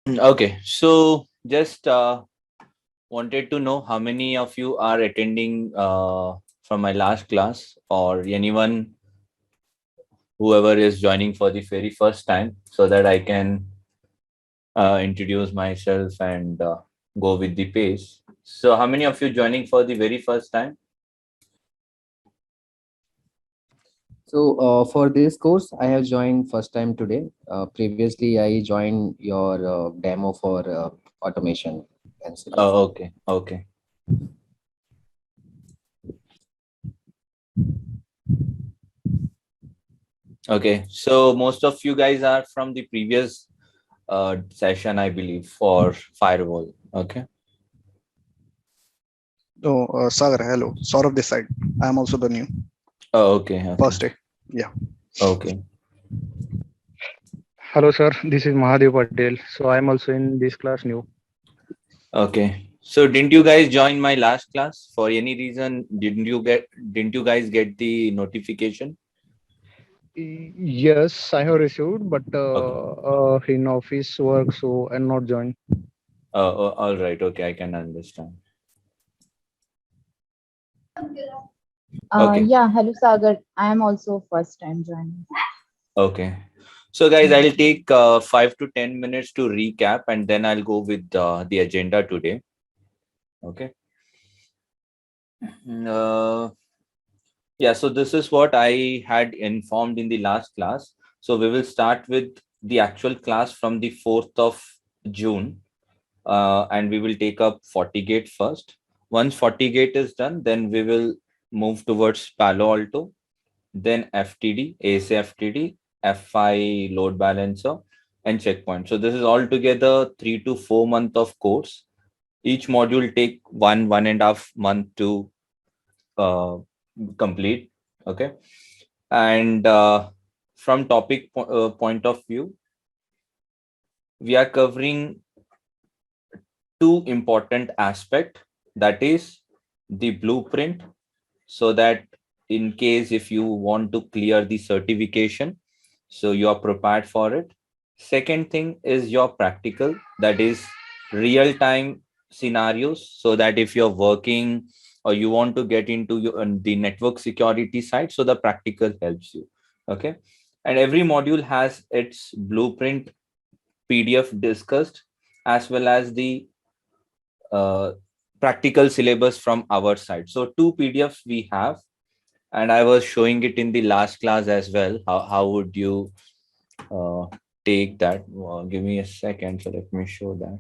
Okay, so just wanted to know how many of you are attending from my last class, or anyone whoever is joining for the very first time, so that I can introduce myself and go with the pace. So, how many of you joining for the very first time? So for this course, I have joined first time today. Previously, I joined your demo for automation Ansible. Oh, okay, okay, okay. So, most of you guys are from the previous session, I believe, for firewall. Okay. Oh, Sagar, hello. Saurav this side. I am also the new Oh, okay, okay, first day. Yeah. okay. Hello, sir. This is Mahadev Patel. So I am also in this class new. Okay. So didn't you guys join my last class for any reason? Didn't you guys get the notification? Yes, I have received, but Okay. in office work, so I'm not joined. All right. Okay, I can understand. Okay. Yeah, hello Sagar. I am also first time joining. Okay. So guys, I'll take 5 to 10 minutes to recap, and then I'll go with the agenda today. Okay. Uh, yeah. So this is what I had informed in the last class. So we will start with the actual class from the 4th of June, and we will take up FortiGate first. Once FortiGate is done, then we will move towards Palo Alto, then FTD, ASA-FTD, FI load balancer, and checkpoint. So this is altogether 3 to 4 month of course. Each module take 1.5 month to uh, complete. Okay, and from topic point of view, we are covering two important aspect, that is the blueprint, so that in case if you want to clear the certification, so you are prepared for it. Second thing is your practical, that is real time scenarios, so that if you're working or you want to get into the network security side, so the practical helps you. Okay, and every module has its blueprint PDF discussed, as well as the uh, practical syllabus from our side. So two PDFs we have, and I was showing it in the last class as well. How would you uh, take that? Give me a second, so let me show that.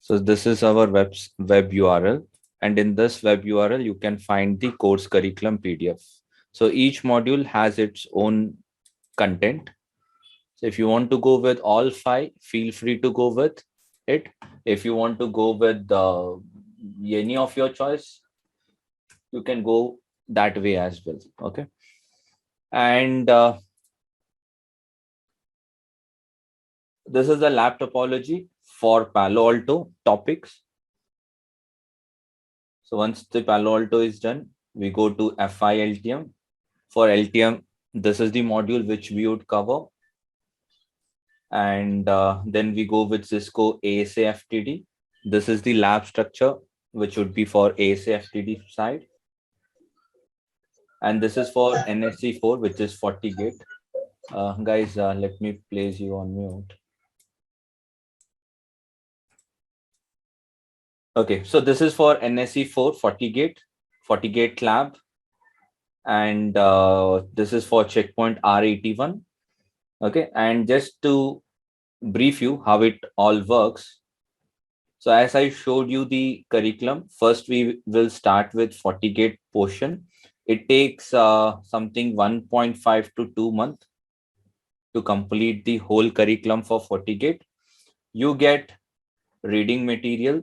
So this is our web URL, and in this web URL you can find the course curriculum PDF. So each module has its own content. So if you want to go with all five, feel free to go with it. If you want to go with any of your choice, you can go that way as well. Okay, and this is the lab topology for Palo Alto topics. So once the Palo Alto is done, we go to FI LTM. For LTM, this is the module which we would cover, and then we go with Cisco ASA FTD. This is the lab structure which would be for ASA FTD side, and this is for NSC4, which is FortiGate. Guys, let me place you on mute. Okay, so this is for NSC4 FortiGate, FortiGate Lab, and this is for checkpoint R81. Okay, and just to brief you how it all works. So as I showed you the curriculum, first we will start with FortiGate portion. It takes something 1.5 to 2 months to complete the whole curriculum for FortiGate. You get reading material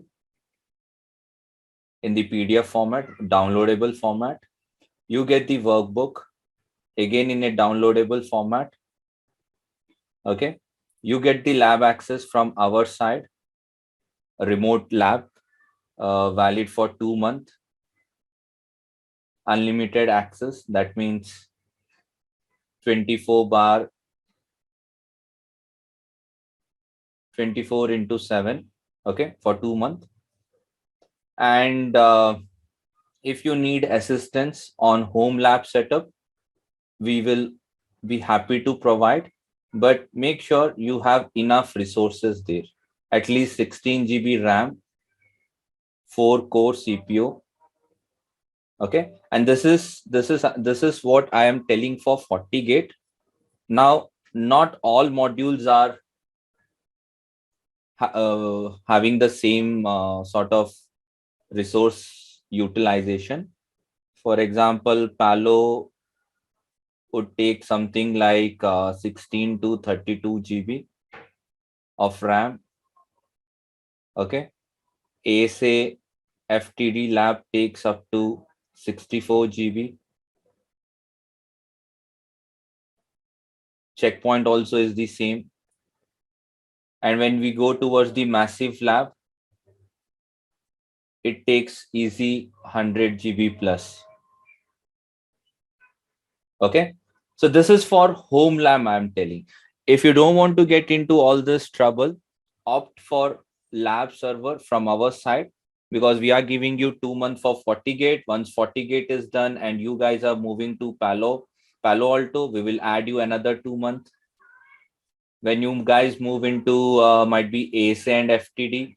in the PDF format, downloadable format. You get the workbook again in a downloadable format. Okay, you get the lab access from our side, a remote lab, valid for 2 months, unlimited access. That means 24 bar 24 into 7, okay, for 2 months. And if you need assistance on home lab setup, we will be happy to provide, but make sure you have enough resources there. At least 16 GB RAM, 4-core CPU. Okay, and this is what I am telling for FortiGate. Now, not all modules are having the same sort of resource utilization. For example, Palo would take something like 16 to 32 GB of RAM. Okay, ASA FTD lab takes up to 64 GB. Checkpoint also is the same. And when we go towards the massive lab, it takes easy 100 GB plus. Okay, so this is for home lab, I'm telling. If you don't want to get into all this trouble, opt for lab server from our side, because we are giving you 2 months for FortiGate. Once FortiGate is done and you guys are moving to Palo Alto, we will add you another 2 months. When you guys move into might be ASA and FTD,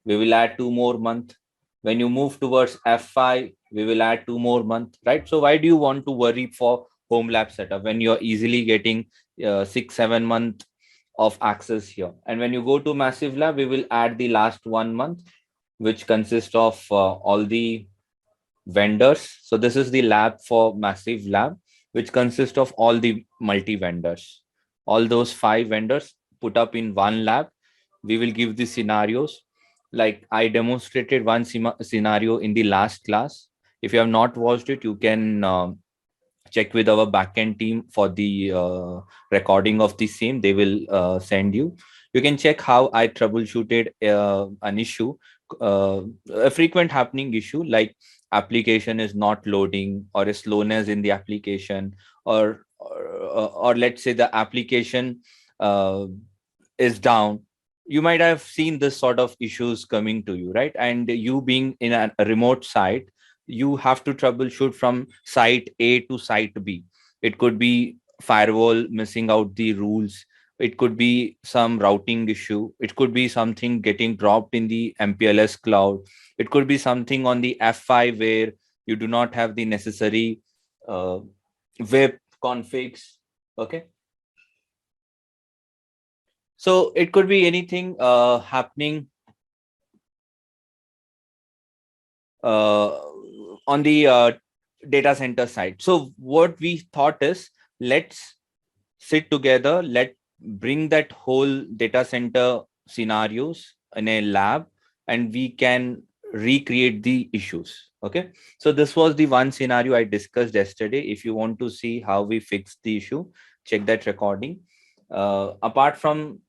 we will add 2 more months. When you move towards F5, we will add 2 more months, right? So why do you want to worry for home lab setup when you're easily getting 6-7 months of access here? And when you go to massive lab, we will add the last 1 month, which consists of all the vendors. So this is the lab for massive lab, which consists of all the multi vendors. All those 5 vendors put up in one lab. We will give the scenarios. Like I demonstrated one scenario in the last class. If you have not watched it, you can check with our backend team for the recording of the same. They will send you. You can check how I troubleshooted an issue, a frequent happening issue, like application is not loading, or a slowness in the application, or let's say the application uh, is down. You might have seen this sort of issues coming to you, right? And you being in a remote site, you have to troubleshoot from site A to site B. It could be firewall missing out the rules. It could be some routing issue. It could be something getting dropped in the MPLS cloud. It could be something on the F5 where you do not have the necessary uh, web configs. Okay. So it could be anything happening uh, on the data center side. So what we thought is, let's sit together, let bring that whole data center scenarios in a lab, and we can recreate the issues. Okay, so this was the one scenario I discussed yesterday. If you want to see how we fixed the issue, check that recording. Apart from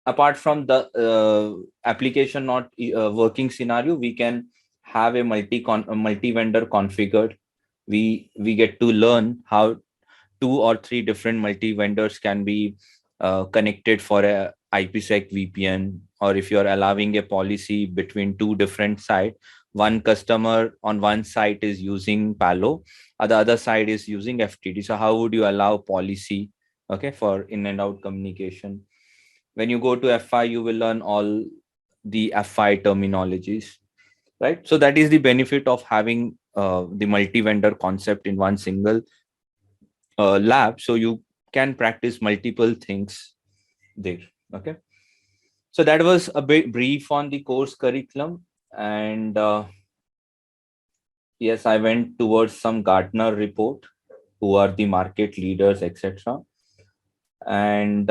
the application not working scenario, we can have a multi vendor configured. We get to learn how 2 or 3 different multi vendors can be connected for a IPsec VPN, or if you're allowing a policy between 2 different sites, one customer on one site is using Palo, the other side is using FTD. So how would you allow policy, okay, for in and out communication? When you go to FI, you will learn all the FI terminologies, right? So that is the benefit of having the multi-vendor concept in one single lab. So you can practice multiple things there. Okay. So that was a bit brief on the course curriculum. And yes, I went towards some Gartner report, who are the market leaders, etc. And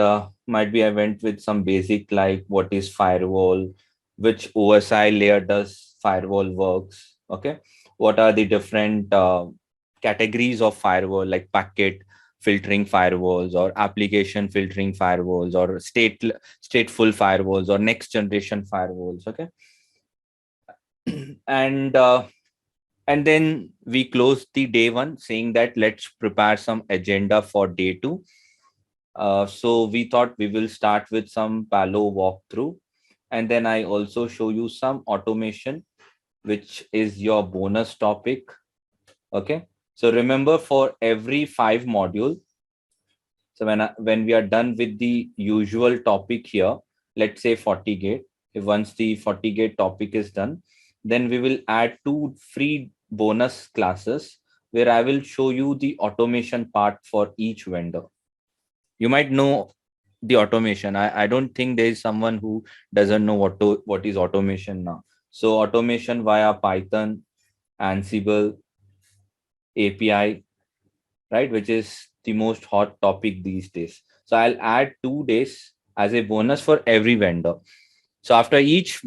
might be I went with some basic, like what is firewall, which OSI layer does firewall works. Okay, what are the different categories of firewall, like packet filtering firewalls, or application filtering firewalls, or stateful firewalls, or next generation firewalls. Okay, and then we closed the day one saying that let's prepare some agenda for day two. So we thought we will start with some Palo walkthrough, and then I also show you some automation, which is your bonus topic. Okay. So remember, for every 5 module, so when we are done with the usual topic here, let's say Fortigate, if once the Fortigate topic is done, then we will add 2 free bonus classes where I will show you the automation part for each vendor. You might know the automation. I don't think there is someone who doesn't know what is automation now. So automation via Python, Ansible, API, right, which is the most hot topic these days. So I'll add 2 days as a bonus for every vendor. So after each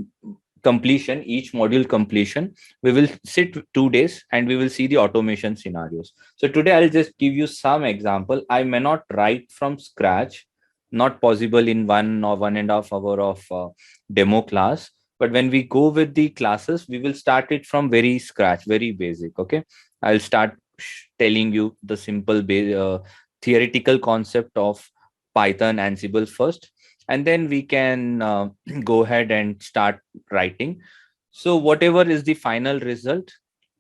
completion, each module completion, we will sit 2 days and we will see the automation scenarios. So today I'll just give you some example. I may not write from scratch, not possible in 1 or 1.5 hour of demo class. But when we go with the classes, we will start it from very scratch, very basic. Okay, I'll start telling you the simple theoretical concept of Python Ansible first, and then we can go ahead and start writing. So whatever is the final result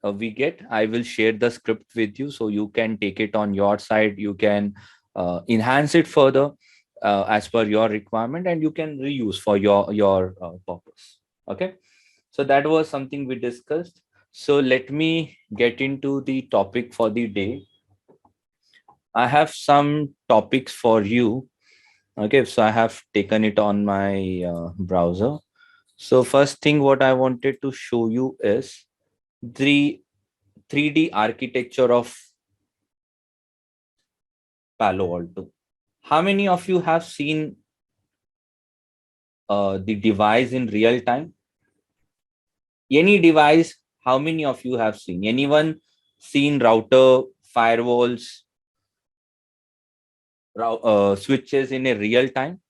we get, I will share the script with you so you can take it on your side. You can enhance it further as per your requirement, and you can reuse for your purpose. Okay, so that was something we discussed. So let me get into the topic for the day. I have some topics for you. Okay, so I have taken it on my browser. So first thing what I wanted to show you is the 3D architecture of Palo Alto. How many of you have seen the device in real time? Any device, how many of you have seen? Anyone seen router, firewalls, switches in a real time?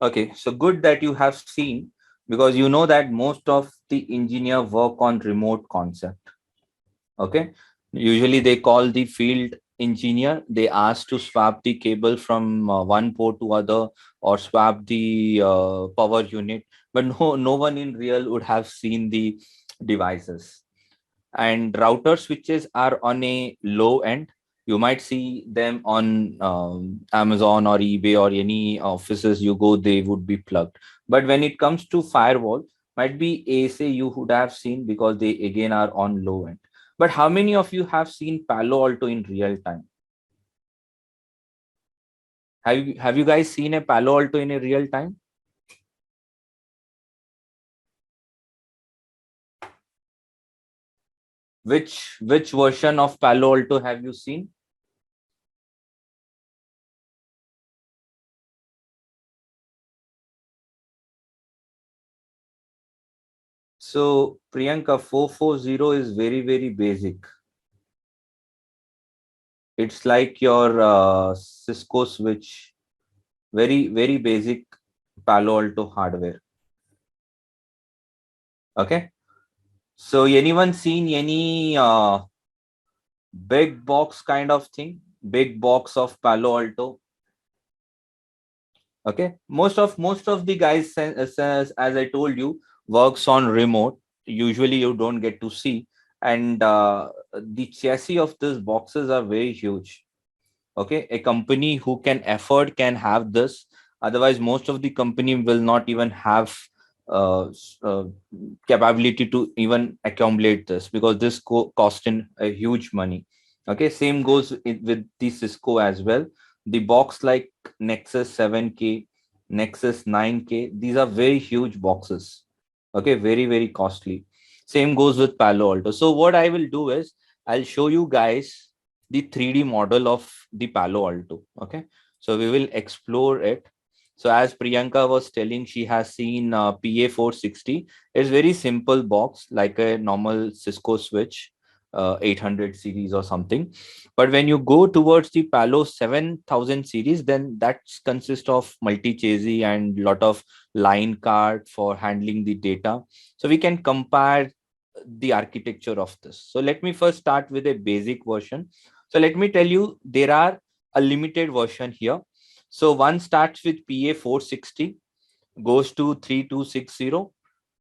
Okay, so good that you have seen, because you know that most of the engineer work on remote concept. Okay, usually they call the field engineer. They ask to swap the cable from one port to other, or swap the power unit, but no one in real would have seen the devices. And router switches are on a low end. You might see them on Amazon or eBay or any offices you go, they would be plugged. But when it comes to firewall, might be ASA you would have seen, because they again are on low end. But how many of you have seen Palo Alto in real time? Have you guys seen a Palo Alto in a real time? Which version of Palo Alto have you seen? So Priyanka, 440 is very basic. It's like your Cisco switch, very basic Palo Alto hardware. Okay. So anyone seen any big box kind of thing? Big box of Palo Alto? Okay, most of the guys says, as I told you, works on remote. Usually you don't get to see, and the chassis of these boxes are very huge. Okay, a company who can afford can have this. Otherwise most of the company will not even have capability to even accumulate this, because this cost in a huge money. Okay, same goes with the Cisco as well. The box like Nexus 7K, Nexus 9K, these are very huge boxes. Okay, very costly. Same goes with Palo Alto. So what I will do is I'll show you guys the 3D model of the Palo Alto. Okay, so we will explore it. So as Priyanka was telling, she has seen PA460. It's very simple box, like a normal Cisco switch, 800 series or something. But when you go towards the Palo 7000 series, then that consists of multi-chassis and lot of line card for handling the data. So we can compare the architecture of this. So let me first start with a basic version. So let me tell you, there are a limited version here. So one starts with PA 460, goes to 3260.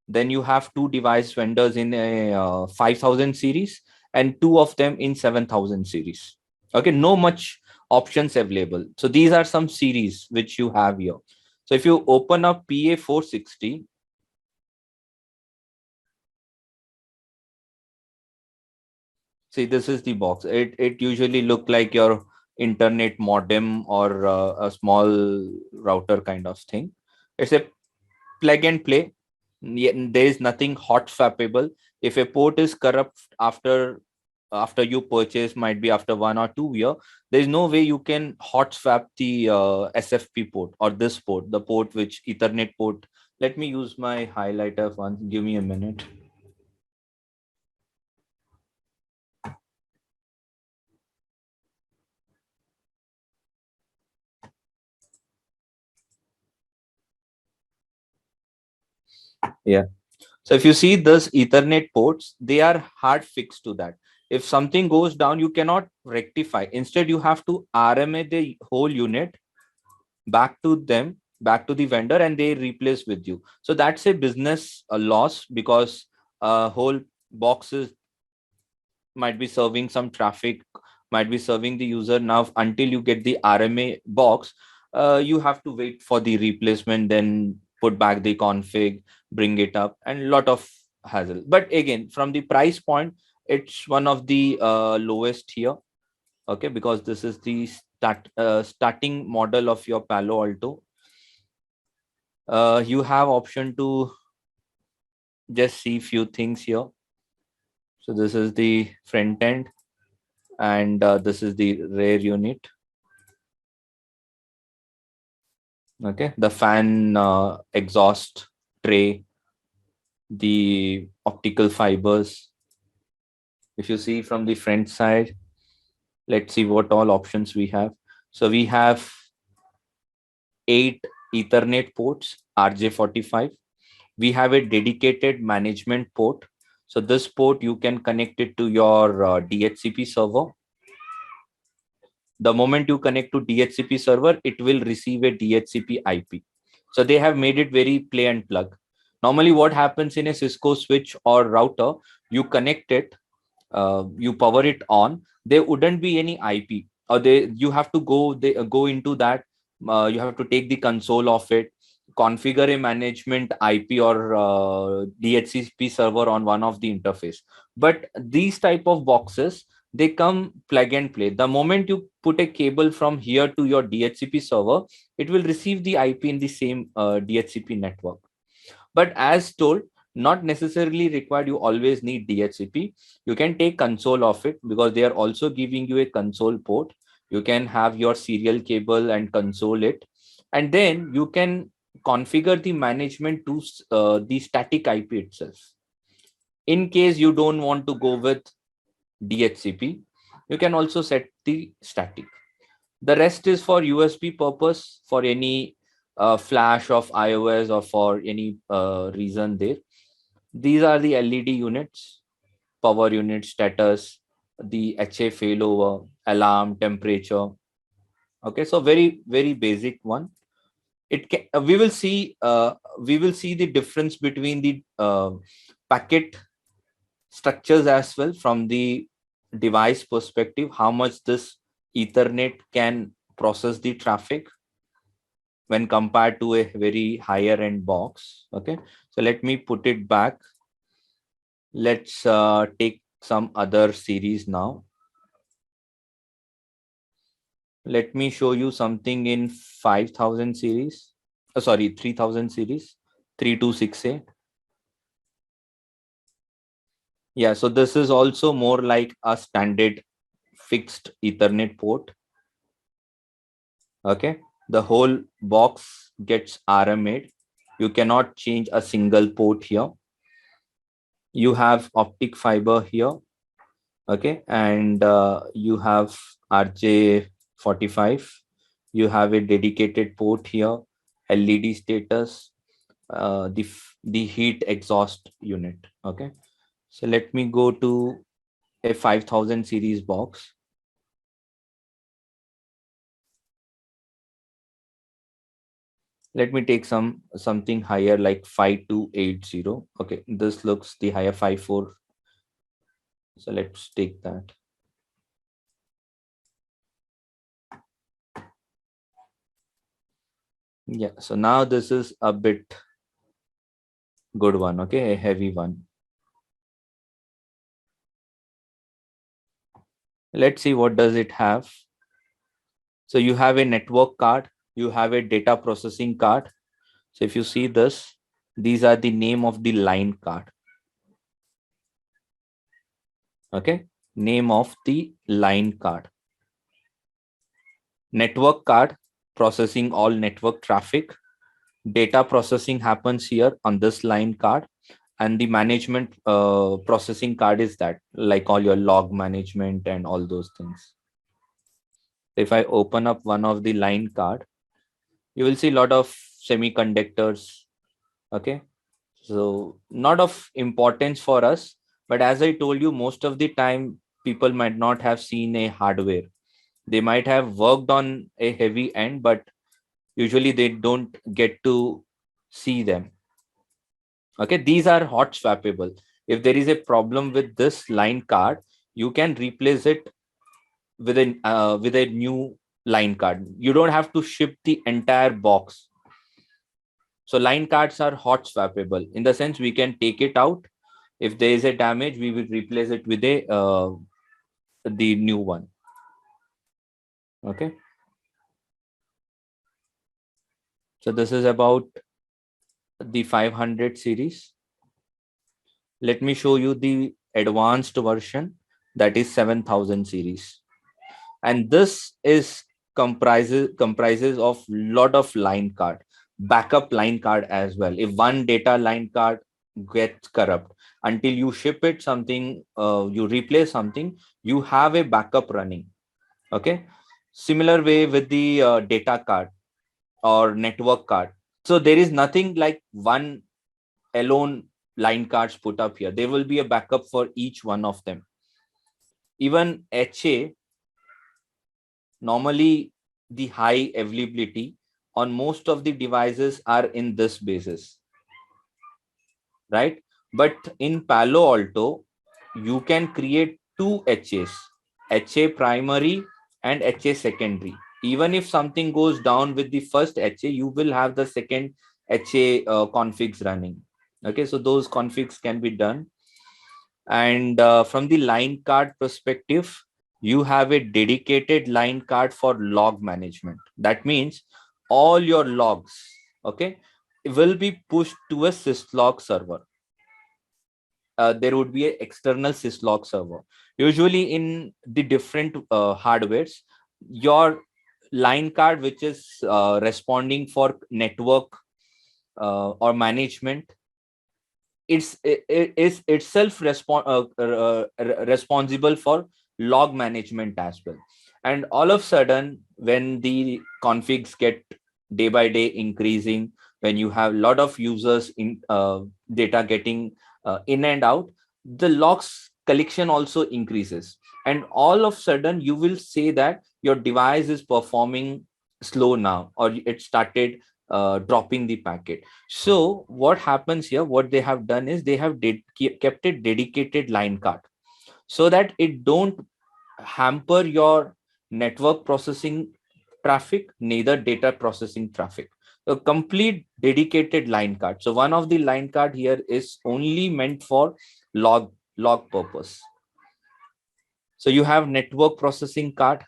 Then you have two device vendors in a 5000 series and two of them in 7000 series. Okay, no much options available. So these are some series which you have here. So if you open up PA 460, see, this is the box. It usually look like your internet modem or a small router kind of thing. It's a plug and play. There is nothing hot swappable. If a port is corrupt after you purchase, might be after 1 or 2 year, there is no way you can hot swap the SFP port or this port, the port which Ethernet port. Let me use my highlighter once. Give me a minute. Yeah. So if you see this Ethernet ports, they are hard fixed to that. If something goes down, you cannot rectify. Instead, you have to RMA the whole unit back to them, back to the vendor, and they replace with you. So that's a business loss, because whole boxes might be serving some traffic, might be serving the user. Now until you get the RMA box, you have to wait for the replacement, then put back the config, bring it up, and a lot of hassle. But again, from the price point, it's one of the lowest here. Okay, because this is the starting model of your Palo Alto. You have option to just see few things here. So this is the front end, and this is the rear unit. Okay, the fan exhaust tray, the optical fibers. If you see from the front side, let's see what all options we have. So we have 8 Ethernet ports, RJ45. We have a dedicated management port. So this port, you can connect it to your DHCP server. The moment you connect to DHCP server, it will receive a DHCP IP. So they have made it very play and plug. Normally what happens in a Cisco switch or router, you connect it, you power it on, there wouldn't be any IP, or you have to go into that. You have to take the console of it, configure a management IP or DHCP server on one of the interface. But these type of boxes, they come plug and play. The moment you put a cable from here to your DHCP server, it will receive the IP in the same DHCP network. But as told, not necessarily required you always need DHCP. You can take console of it, because they are also giving you a console port. You can have your serial cable and console it, and then you can configure the management to the static IP itself. In case you don't want to go with DHCP, you can also set the static. The rest is for USB purpose, for any flash of iOS or for any reason there. These are the LED units, power unit, status, the HA failover, alarm, temperature. Okay, so very, very basic one. It can, we will see the difference between the packet structures as well, from the device perspective, how much this Ethernet can process the traffic when compared to a very higher end box. Okay, so let me put it back. Let's take some other series now. Let me show you something in 5000 series. Sorry, 3000 series, 3268. Yeah, so this is also more like a standard fixed Ethernet port. Okay, the whole box gets RMA'd. You cannot change a single port here. You have optic fiber here. Okay, and you have RJ45. You have a dedicated port here, LED status, the heat exhaust unit. Okay, So let me go to a 5000 series box. Let me take something higher like 5280. Okay, this looks the higher 54. So let's take that. Yeah, so now this is a bit good one, okay, a heavy one. Let's see what does it have. So you have a network card, you have a data processing card. So if you see this, these are the name of the line card. Okay, name of the line card. Network card, processing all network traffic. Data processing happens here on this line card, and the management processing card is that, like all your log management and all those things. If I open up one of the line card, you will see a lot of semiconductors. Okay, so not of importance for us, but as I told you, most of the time people might not have seen a hardware. They might have worked on a heavy end, but usually they don't get to see them. Okay, these are hot swappable. If there is a problem with this line card, you can replace it with a new line card. You don't have to ship the entire box. So line cards are hot swappable in the sense we can take it out. If there is a damage, we will replace it with a the new one. Okay, so this is about the 500 series. Let me show you the advanced version, that is 7000 series, and this is comprises of lot of line card, backup line card as well. If one data line card gets corrupt, until you ship it something, you replace something, you have a backup running. Okay, similar way with the data card or network card. So there is nothing like one alone line cards put up here. There will be a backup for each one of them. Even HA, normally the high availability on most of the devices are in this basis, right? But in Palo Alto, you can create two HAs, HA primary and HA secondary. Even if something goes down with the first HA, you will have the second HA configs running. Okay, so those configs can be done. And from the line card perspective, you have a dedicated line card for log management. That means all your logs, okay, will be pushed to a syslog server. There would be an external syslog server. Usually in the different hardwares, your line card, which is responding for network or management, it is itself responsible for log management as well. And all of a sudden, when the configs get day by day increasing, when you have a lot of users in data getting in and out, the logs collection also increases, and all of a sudden you will say that your device is performing slow now, or it started dropping the packet. So what happens here, what they have done is they have kept a dedicated line card so that it don't hamper your network processing traffic, neither data processing traffic. A complete dedicated line card. So one of the line card here is only meant for log purpose. So you have network processing card.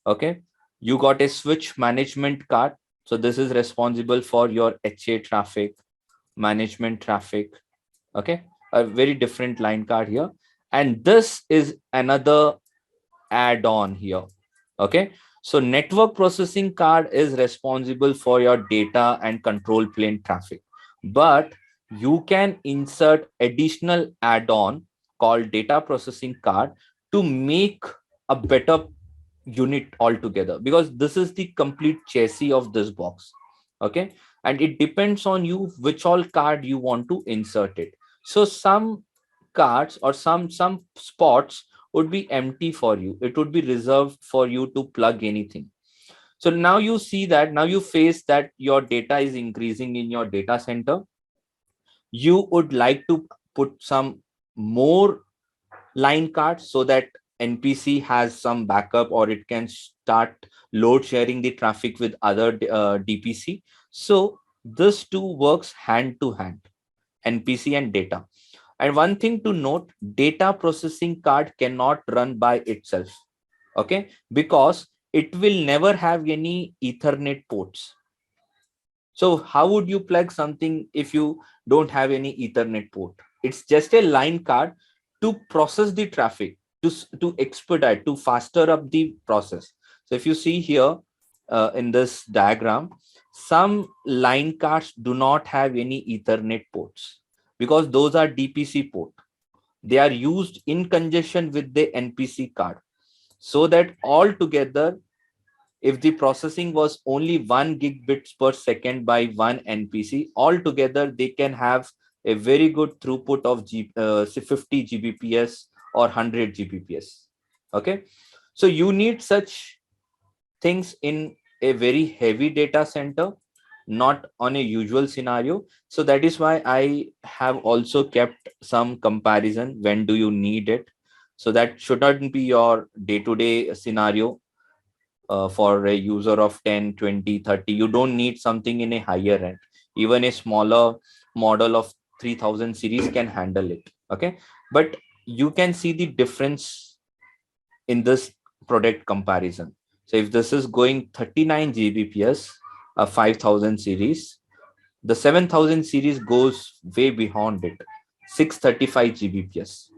Okay, you got a switch management card. So this is responsible for your HA traffic, management traffic. Okay, a very different line card here. And this is another add-on here. Okay, so network processing card is responsible for your data and control plane traffic, but you can insert additional add-on called data processing card to make a better unit altogether, because this is the complete chassis of this box. Okay, and it depends on you which all card you want to insert it. So some cards or some spots would be empty for you. It would be reserved for you to plug anything. So now you see that, now you face that your data is increasing in your data center. You would like to put some more line cards so that NPC has some backup, or it can start load sharing the traffic with other DPC. So this two works hand to hand, NPC and data. And one thing to note, data processing card cannot run by itself. Okay, because it will never have any Ethernet ports. So how would you plug something if you don't have any Ethernet port? It's just a line card to process the traffic, to expedite, to faster up the process. So if you see here in this diagram, some line cards do not have any Ethernet ports because those are DPC port. They are used in conjunction with the NPC card, so that all together, if the processing was only 1 gigabits per second by one NPC, altogether they can have a very good throughput of 50 Gbps or 100 Gbps. Okay, so you need such things in a very heavy data center, not on a usual scenario. So that is why I have also kept some comparison. When do you need it? So that should not be your day-to-day scenario. For a user of 10, 20, 30, you don't need something in a higher end. Even a smaller model of 3000 series can handle it. Okay, but you can see the difference in this product comparison. So if this is going 39 Gbps, a 5000 series, the 7000 series goes way beyond it, 635 Gbps.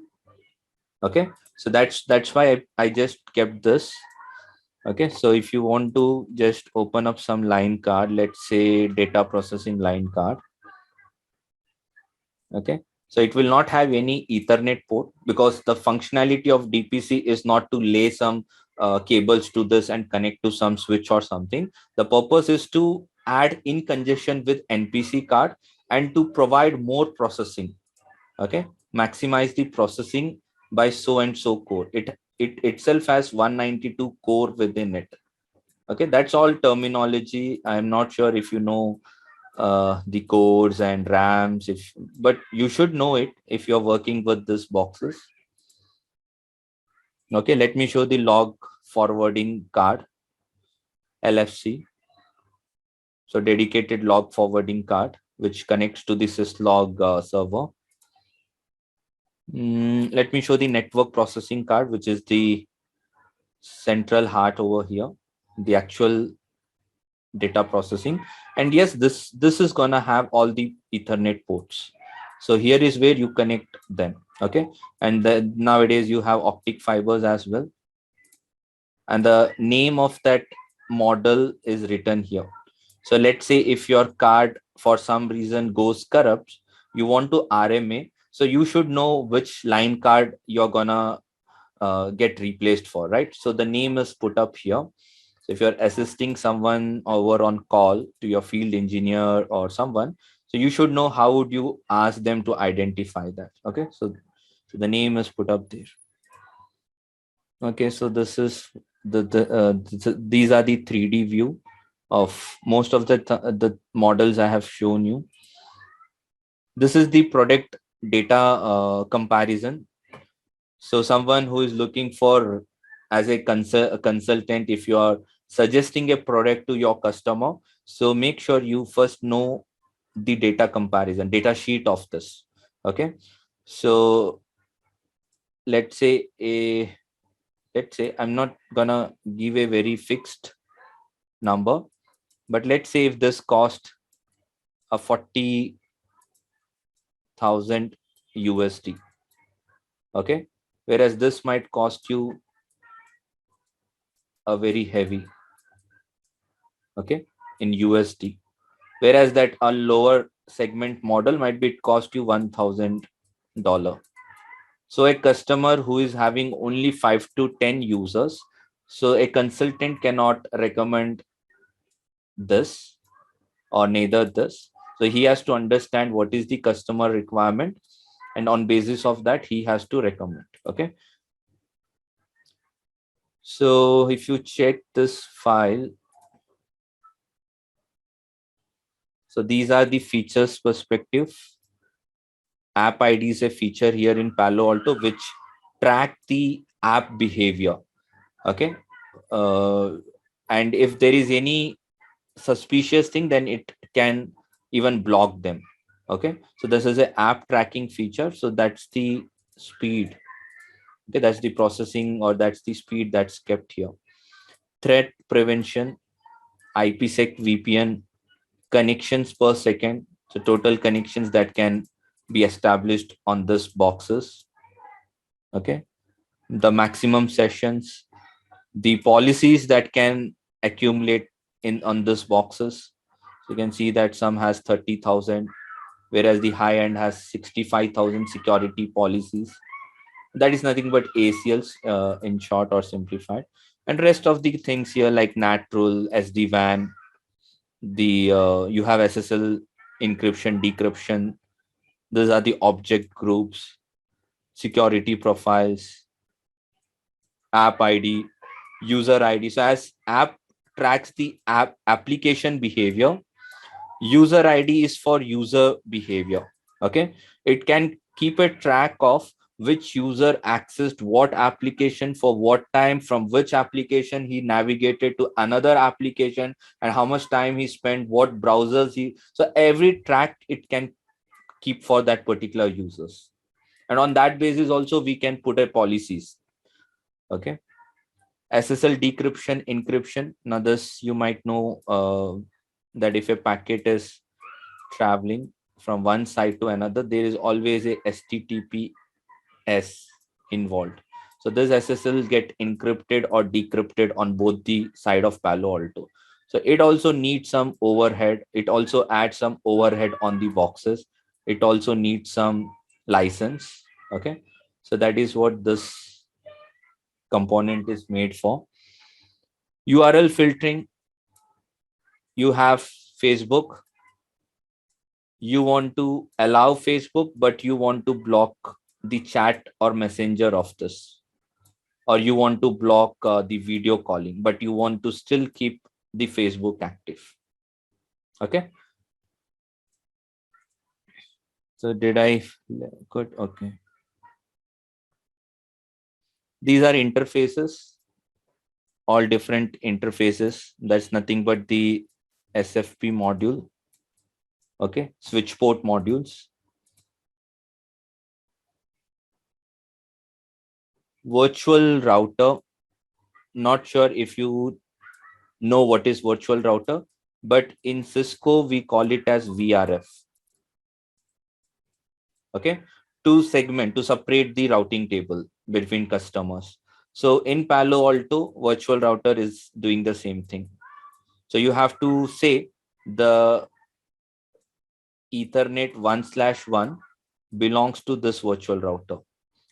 Okay, so that's why I just kept this. Okay, so if you want to just open up some line card, let's say data processing line card. Okay, so it will not have any Ethernet port because the functionality of DPC is not to lay some cables to this and connect to some switch or something. The purpose is to add in conjunction with NPC card and to provide more processing. Okay, maximize the processing by so and so core. It itself has 192 core within it. Okay, that's all terminology. I'm not sure if you know the cores and RAMs, but you should know it if you're working with these boxes. Okay, let me show the log forwarding card, LFC. So dedicated log forwarding card, which connects to the syslog server. Let me show the network processing card, which is the central heart over here, the actual data processing. And yes, this is gonna have all the Ethernet ports. So here is where you connect them. Okay, and nowadays you have optic fibers as well, and the name of that model is written here. So let's say if your card for some reason goes corrupt, you want to RMA, so you should know which line card you're gonna get replaced for, right? So the name is put up here. So if you're assisting someone over on call to your field engineer or someone, so you should know how would you ask them to identify that. Okay, so the name is put up there. Okay, so this is these are the 3D view of most of the models I have shown you. This is the product data comparison. So someone who is looking for, as a consultant, if you are suggesting a product to your customer, so make sure you first know the data comparison, data sheet of this. Okay, so let's say I'm not gonna give a very fixed number, but let's say if this cost a 40,000 USD, okay, whereas this might cost you a very heavy, okay, in USD, whereas that a lower segment model might be cost you $1,000. So a customer who is having only 5 to 10 users, so a consultant cannot recommend this or neither this. So he has to understand what is the customer requirement and on basis of that, he has to recommend. Okay. So if you check this file, so these are the features perspective. App ID is a feature here in Palo Alto which track the app behavior. Okay. And if there is any suspicious thing, then it can even block them. Okay. So this is an app tracking feature. So that's the speed. Okay. That's the processing, or that's the speed that's kept here. Threat prevention, IPsec VPN, connections per second. So total connections that can be established on this boxes. Okay. The maximum sessions, the policies that can accumulate in on this boxes. So you can see that some has 30,000, whereas the high end has 65,000 security policies. That is nothing but ACLs in short or simplified. And rest of the things here like NAT rule, SD-WAN, the you have SSL encryption, decryption. These are the object groups, security profiles, app ID, user ID. So as app tracks the app application behavior, user ID is for user behavior. Okay. It can keep a track of which user accessed what application for what time, from which application he navigated to another application, and how much time he spent, what browsers he. So every track it can keep for that particular users. And on that basis also we can put a policies. Okay. SSL decryption, encryption. Now this you might know that if a packet is traveling from one side to another, there is always a HTTPS involved. So this SSL get encrypted or decrypted on both the side of Palo Alto. So it also needs some overhead. It also adds some overhead on the boxes. It also needs some license. Okay. So that is what this component is made for. URL filtering. You have Facebook. You want to allow Facebook, but you want to block the chat or messenger of this, or you want to block the video calling, but you want to still keep the Facebook active. Okay. So did I good? Okay. These are interfaces, all different interfaces. That's nothing but the SFP module. Okay. Switch port modules. Virtual router. Not sure if you know what is virtual router, but in Cisco we call it as VRF. Okay. To separate the routing table between customers. So in Palo Alto, virtual router is doing the same thing. So you have to say the Ethernet 1/1 belongs to this virtual router.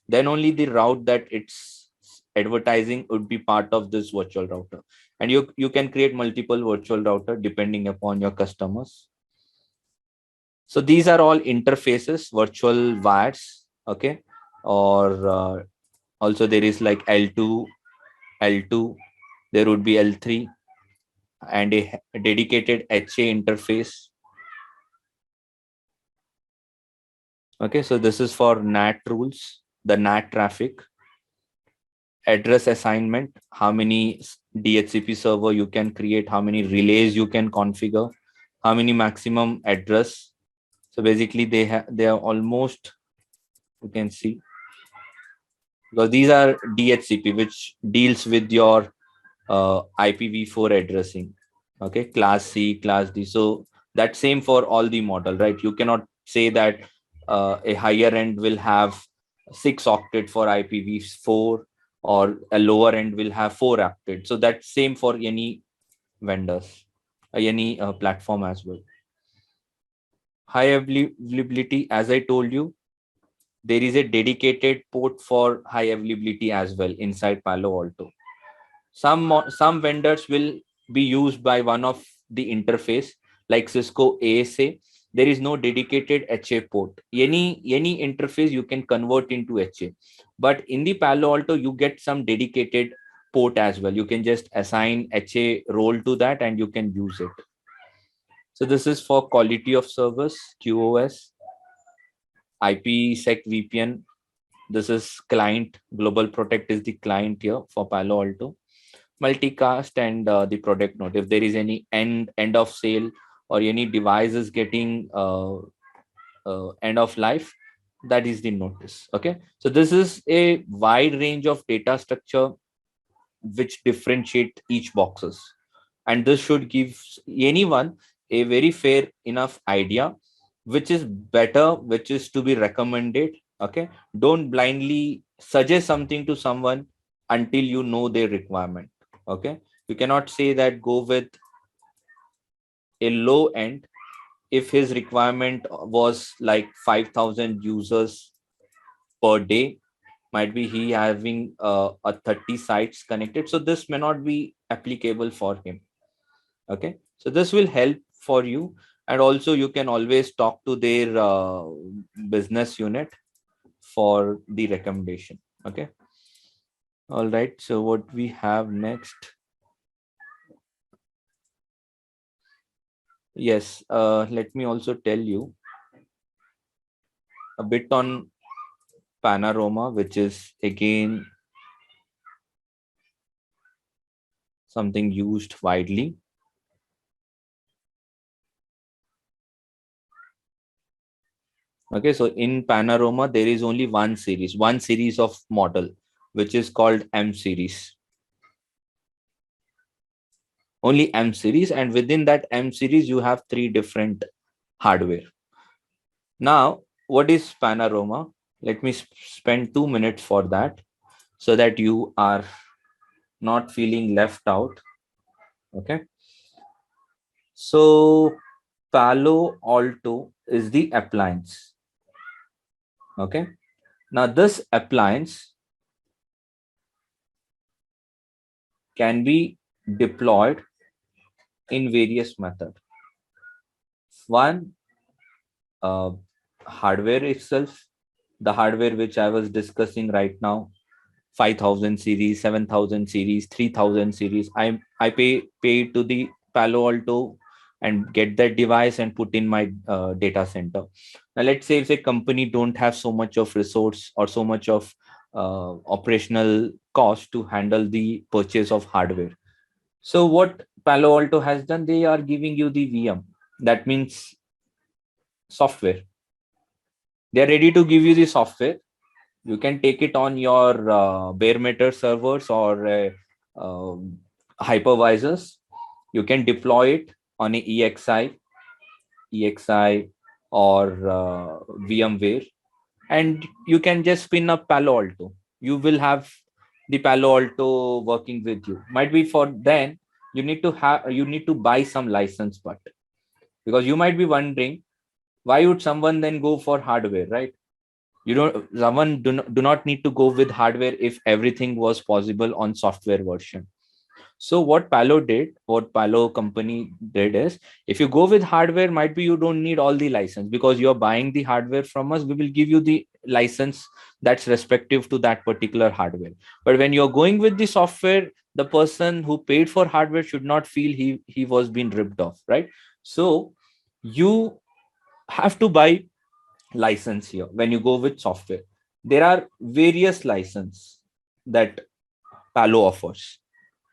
Then only the route that it's advertising would be part of this virtual router. And you can create multiple virtual router depending upon your customers. So these are all interfaces, virtual wires. Okay. Or also there is like L2, there would be L3, and a dedicated HA interface. Okay. So this is for NAT rules, the NAT traffic. Address assignment, how many DHCP server you can create, how many relays you can configure, how many maximum address. So basically they are almost, you can see, because these are DHCP which deals with your IPv4 addressing. Okay, class C, class D. So that's same for all the model, right? You cannot say that a higher end will have 6 octet for IPv4, or a lower end will have 4 octet. So that's same for any vendors, any platform as well. High availability, as I told you, there is a dedicated port for high availability as well inside Palo Alto. Some vendors will be used by one of the interface like Cisco ASA. there is no dedicated HA port. Any interface you can convert into HA, but in the Palo Alto you get some dedicated port as well. You can just assign HA role to that and you can use it. So this is for quality of service, QoS, IPsec VPN. This is client. Global Protect is the client here for Palo Alto. Multicast and the product note. If there is any end of sale or any device is getting end of life, that is the notice. Okay, so this is a wide range of data structure which differentiate each boxes, and this should give anyone a very fair enough idea which is better, which is to be recommended. Okay, don't blindly suggest something to someone until you know their requirement. Okay, you cannot say that go with a low end if his requirement was like 5,000 users per day. Might be he having a 30 sites connected, so this may not be applicable for him. Okay, so this will help for you, and also you can always talk to their business unit for the recommendation. Okay, all right, so what we have next? Yes, let me also tell you a bit on Panorama, which is again something used widely. Okay, so in Panorama, there is only one series of model, which is called M series. Only M series, and within that M series, you have 3 different hardware. Now, what is Panorama? Let me spend 2 minutes for that so that you are not feeling left out. Okay. So Palo Alto is the appliance. Okay. Now this appliance can be deployed in various methods. One, hardware itself, the hardware which I was discussing right now, 5,000 series, 7,000 series, 3,000 series. I pay to the Palo Alto and get that device and put in my data center. Now let's say if a company don't have so much of resource or so much of operational cost to handle the purchase of hardware. So what Palo Alto has done, they are giving you the VM. That means software. They are ready to give you the software. You can take it on your bare metal servers or hypervisors. You can deploy it on a EXI or VMware, and you can just spin up Palo Alto. You will have the Palo Alto working with you. Might be for then you need to buy some license, but because you might be wondering why would someone then go for hardware, right? You don't someone do not need to go with hardware if everything was possible on software version. So what Palo company did is, if you go with hardware, might be you don't need all the license because you're buying the hardware from us. We will give you the license that's respective to that particular hardware. But when you're going with the software, the person who paid for hardware should not feel he was being ripped off, right? So you have to buy license here. When you go with software, there are various license that Palo offers.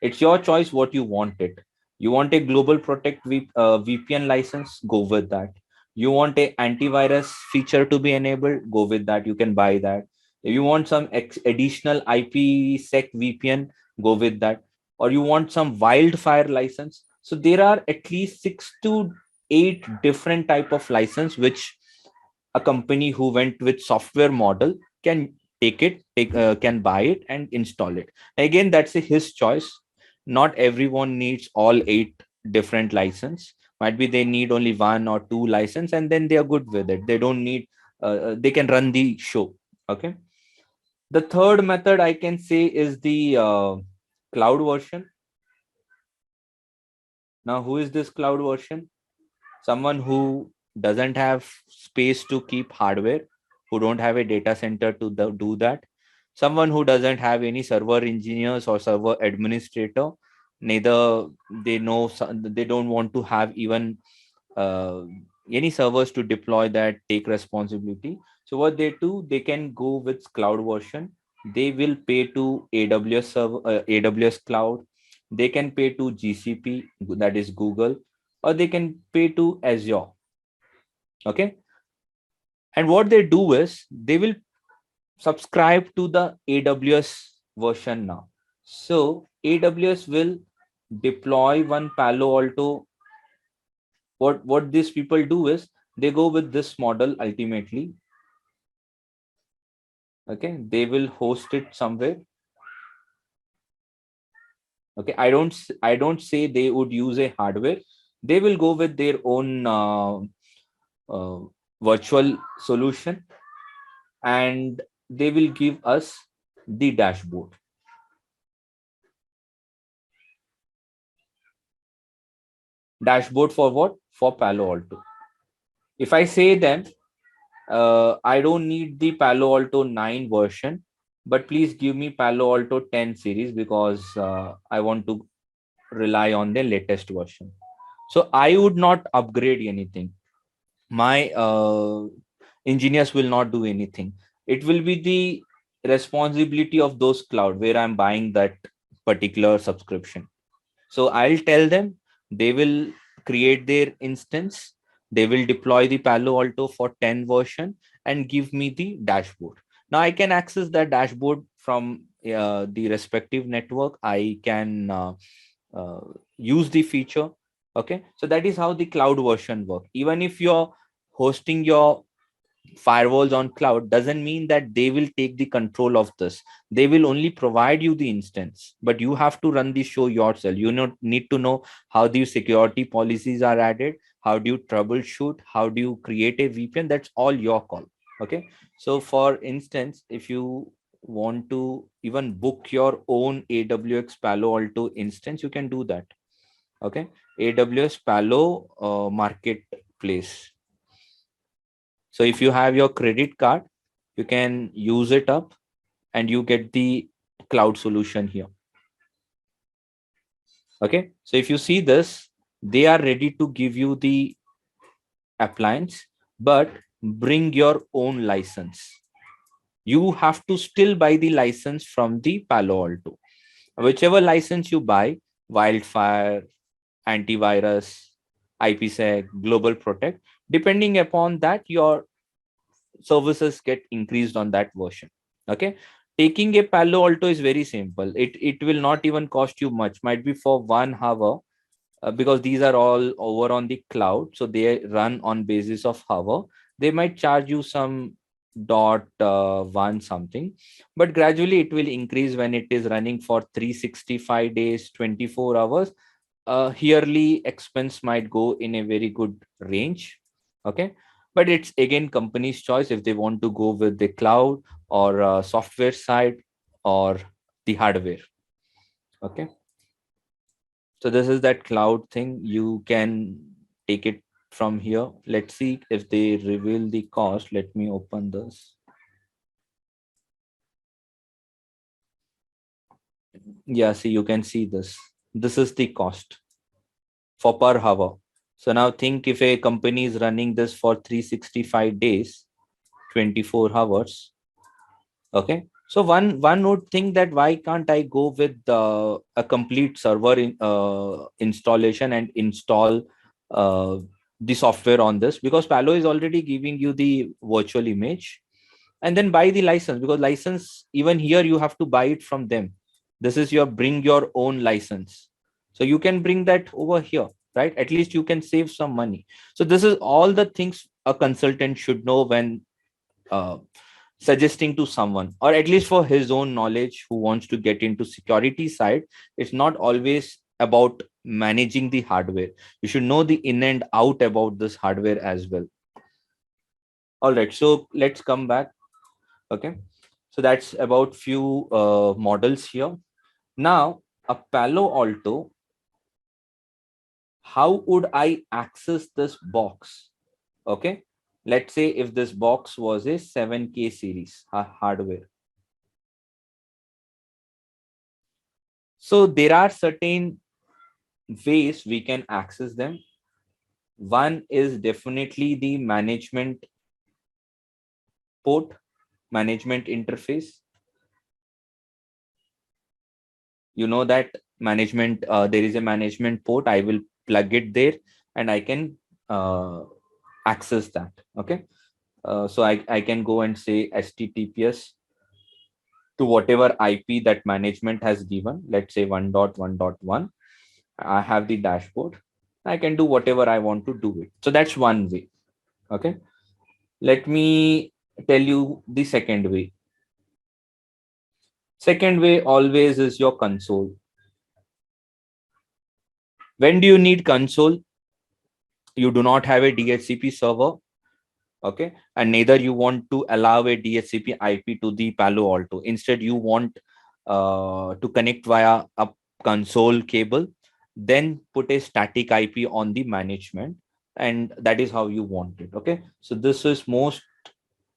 It's your choice what you want it. You want a global protect VPN license, go with that. You want a antivirus feature to be enabled, go with that. You can buy that. If you want some additional IPsec VPN, go with that. Or you want some wildfire license. So there are at least 6 to 8 different type of license which a company who went with software model can can buy it and install it. Again, that's his choice. Not everyone needs all 8 different license. Might be they need only 1 or 2 license and then they are good with it. They don't need they can run the show. Okay, the third method I can say is the cloud version. Now who is this cloud version? Someone who doesn't have space to keep hardware, who don't have a data center to do that, someone who doesn't have any server engineers or server administrator, neither they don't want to have even uh, any servers to deploy that take responsibility. So what they do, they can go with cloud version. They will pay to AWS cloud. They can pay to GCP, that is Google, or they can pay to Azure. Okay. And what they do is they will subscribe to the AWS version now. So AWS will deploy one Palo Alto. What these people do is they go with this model ultimately. Okay, they will host it somewhere. Okay, I don't say they would use a hardware. They will go with their own uh, virtual solution, and they will give us the dashboard. Dashboard for what? For Palo Alto. If I say them, I don't need the Palo Alto 9 version, but please give me Palo Alto 10 series because I want to rely on the latest version. So I would not upgrade anything. My engineers will not do anything. It will be the responsibility of those cloud where I'm buying that particular subscription. So I'll tell them, they will create their instance, they will deploy the Palo Alto for 10 version and give me the dashboard. Now I can access that dashboard from the respective network. I can uh, use the feature. Okay, so that is how the cloud version work. Even if you're hosting your firewalls on cloud, doesn't mean that they will take the control of this. They will only provide you the instance, but you have to run the show yourself. You need to know how the security policies are added, how do you troubleshoot, how do you create a VPN. That's all your call. Okay, so for instance, if you want to even book your own AWS Palo Alto instance, you can do that. Okay, AWS Palo marketplace. So if you have your credit card, you can use it up and you get the cloud solution here. Okay, so if you see this, they are ready to give you the appliance, but bring your own license. You have to still buy the license from the Palo Alto. Whichever license you buy, Wildfire, antivirus, IPsec, Global Protect, depending upon that, your services get increased on that version. Okay, taking a Palo Alto is very simple. It will not even cost you much, might be for 1 hour, because these are all over on the cloud, so they run on basis of hour. They might charge you some dot one something, but gradually it will increase when it is running for 365 days, 24 hours. Yearly expense might go in a very good range. Okay, but it's again company's choice if they want to go with the cloud or software side or the hardware. Okay, so this is that cloud thing. You can take it from here. Let's see if they reveal the cost. Let me open this. Yeah, see, you can see this is the cost for per hour. So now think, if a company is running this for 365 days, 24 hours. Okay, so one would think that why can't I go with a complete server installation and install uh, the software on this, because Palo is already giving you the virtual image, and then buy the license, because license even here you have to buy it from them. This is your bring your own license, so you can bring that over here, right? At least you can save some money. So this is all the things a consultant should know when uh, suggesting to someone, or at least for his own knowledge, who wants to get into security side. It's not always about managing the hardware. You should know the in and out about this hardware as well. All right, so let's come back. Okay, so that's about few models here. Now a Palo Alto, how would I access this box? Okay. Let's say if this box was a 7K series hardware. So there are certain ways we can access them. One is definitely the management port, management interface. You know that management, there is a management port. I will plug it there and I can access that. Okay. So I can go and say HTTPS to whatever IP that management has given. Let's say 1.1.1. I have the dashboard. I can do whatever I want to do it. So that's one way. Okay. Let me tell you the second way. Second way always is your console. When do you need console? You do not have a DHCP server. Okay. And neither you want to allow a DHCP IP to the Palo Alto. Instead, you want to connect via a console cable, then put a static IP on the management, and that is how you want it. Okay. So this is mostly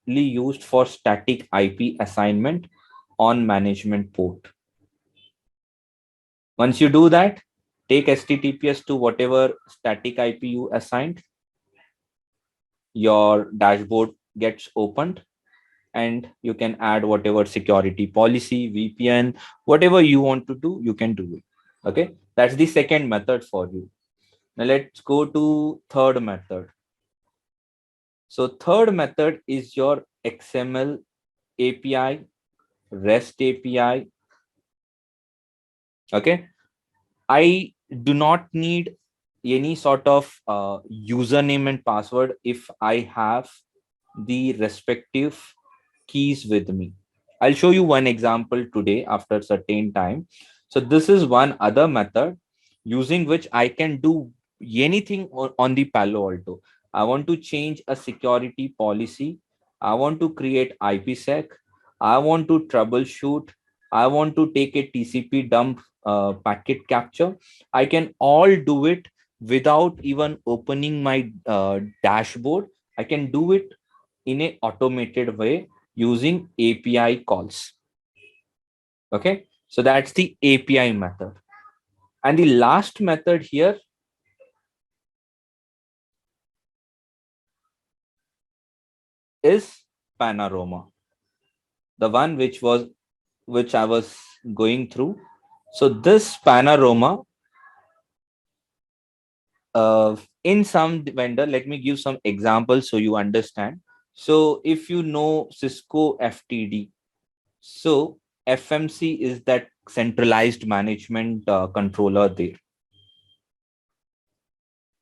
used for static IP assignment on management port. Once you do that, take HTTPS to whatever static IP you assigned. Your dashboard gets opened and you can add whatever security policy, VPN, whatever you want to do, you can do it. Okay. That's the second method for you. Now let's go to third method. So third method is your XML API, REST API. Okay. I do not need any sort of username and password if I have the respective keys with me. I'll show you one example today after certain time. So this is one other method using which I can do anything on the Palo Alto. I want to change a security policy. I want to create IPsec. I want to troubleshoot. I want to take a TCP dump packet capture. I can all do it without even opening my dashboard. I can do it in a automated way using API calls. Okay, so that's the API method. And the last method here is Panorama, the one which I was going through. So this Panorama, in some vendor, let me give some examples so you understand. So if you know Cisco FTD, so FMC is that centralized management controller there.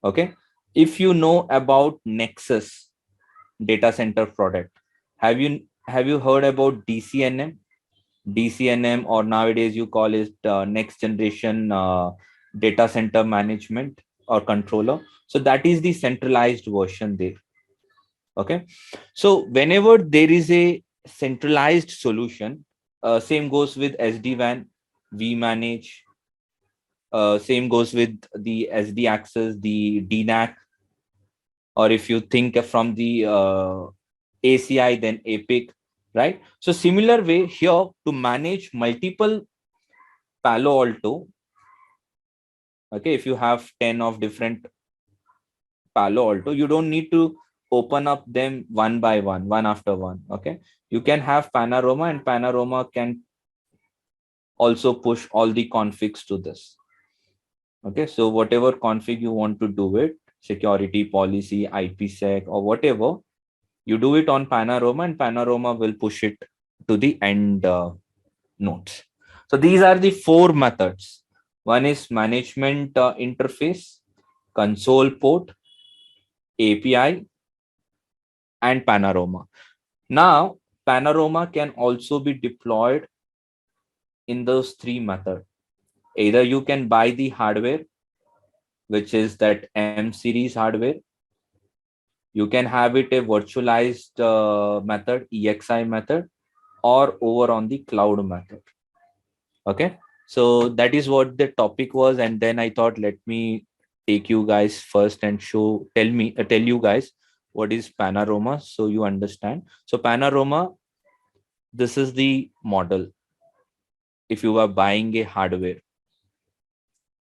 Okay. If you know about Nexus data center product, have you heard about DCNM? DCNM, or nowadays you call it next generation data center management or controller. So that is the centralized version there. Okay. So whenever there is a centralized solution, same goes with SD-WAN, vManage, same goes with the SD access, the DNAC, or if you think from the ACI, then APIC, right? So similar way here to manage multiple Palo Alto. Okay, if you have 10 of different Palo Alto, you don't need to open up them one by one, one after one. Okay, you can have Panorama, and Panorama can also push all the configs to this. Okay, so whatever config you want to do it, security policy, IPsec, or whatever, you do it on Panorama, and Panorama will push it to the end nodes. So these are the four methods. One is management interface, console port, API, and Panorama. Now, Panorama can also be deployed in those three methods. Either you can buy the hardware, which is that M series hardware. You can have it a virtualized method, EXI method, or over on the cloud method. Okay, so that is what the topic was, and then I thought let me take you guys first and tell you guys what is Panorama, so you understand. So Panorama, this is the model. If you are buying a hardware,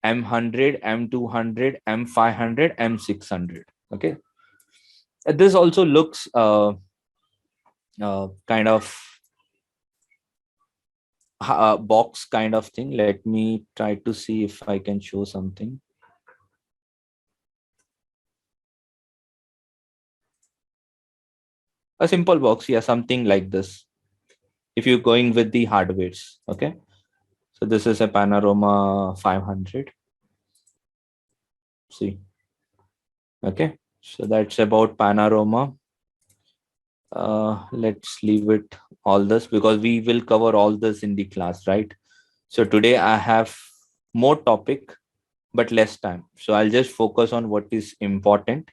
M100, M200, M500, M600. Okay. This also looks kind of box kind of thing. Let me try to see if I can show something. A simple box, yeah, something like this. If you're going with the hardwares, okay. So this is a Panorama 500. See, okay. So that's about Panorama. Let's leave it all this because we will cover all this in the class, right? So today I have more topic but less time. So I'll just focus on what is important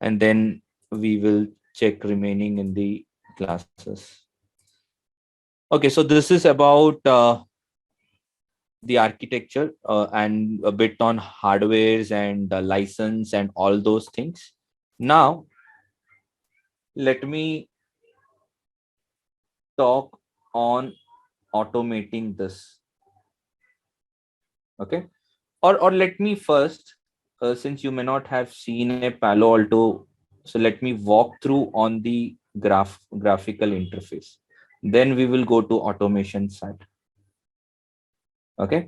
and then we will check remaining in the classes. Okay, so this is about the architecture and a bit on hardwares and license and all those things. Now, let me talk on automating this. Okay, or let me first, since you may not have seen a Palo Alto, so let me walk through on the graphical interface. Then we will go to automation side. Okay.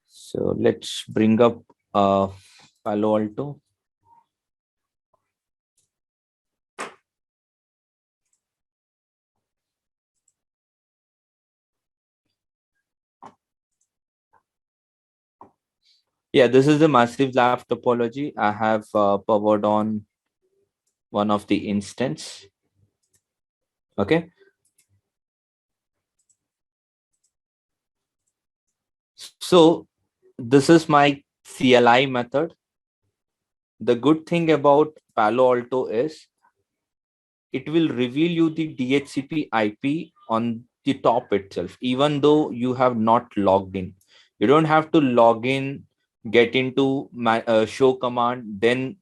So let's bring up Palo Alto. Yeah, this is the massive lab topology. I have powered on one of the instance. Okay. So this is my CLI method. The good thing about Palo Alto is it will reveal you the DHCP IP on the top itself, even though you have not logged in. You don't have to log in, get into my show command, then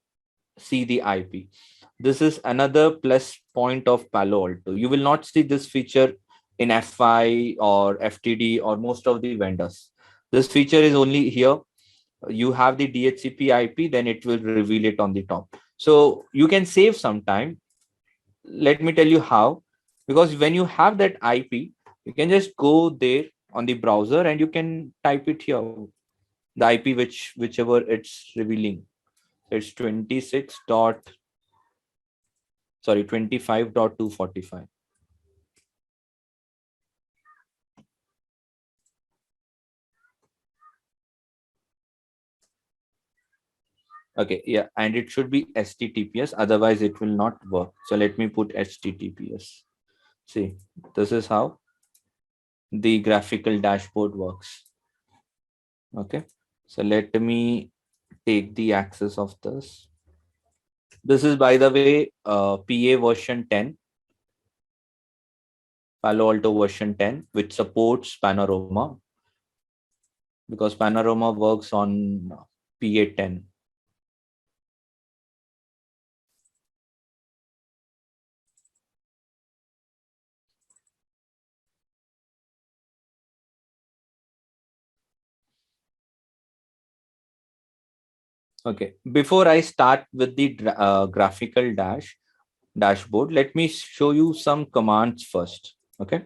see the IP. This is another plus point of Palo Alto. You will not see this feature in FI or FTD or most of the vendors. This feature is only here. You have the DHCP IP, then it will reveal it on the top. So you can save some time. Let me tell you how. Because when you have that IP, you can just go there on the browser and you can type it here. The IP whichever it's revealing. It's 26 dot sorry 25.245. Okay, yeah, and it should be HTTPS, otherwise it will not work. So let me put HTTPS. See, this is how the graphical dashboard works. Okay, so let me take the access of this. This is, by the way, PA version 10, Palo Alto version 10, which supports Panorama because Panorama works on PA 10. Okay, before I start with the graphical dashboard, let me show you some commands first. Okay,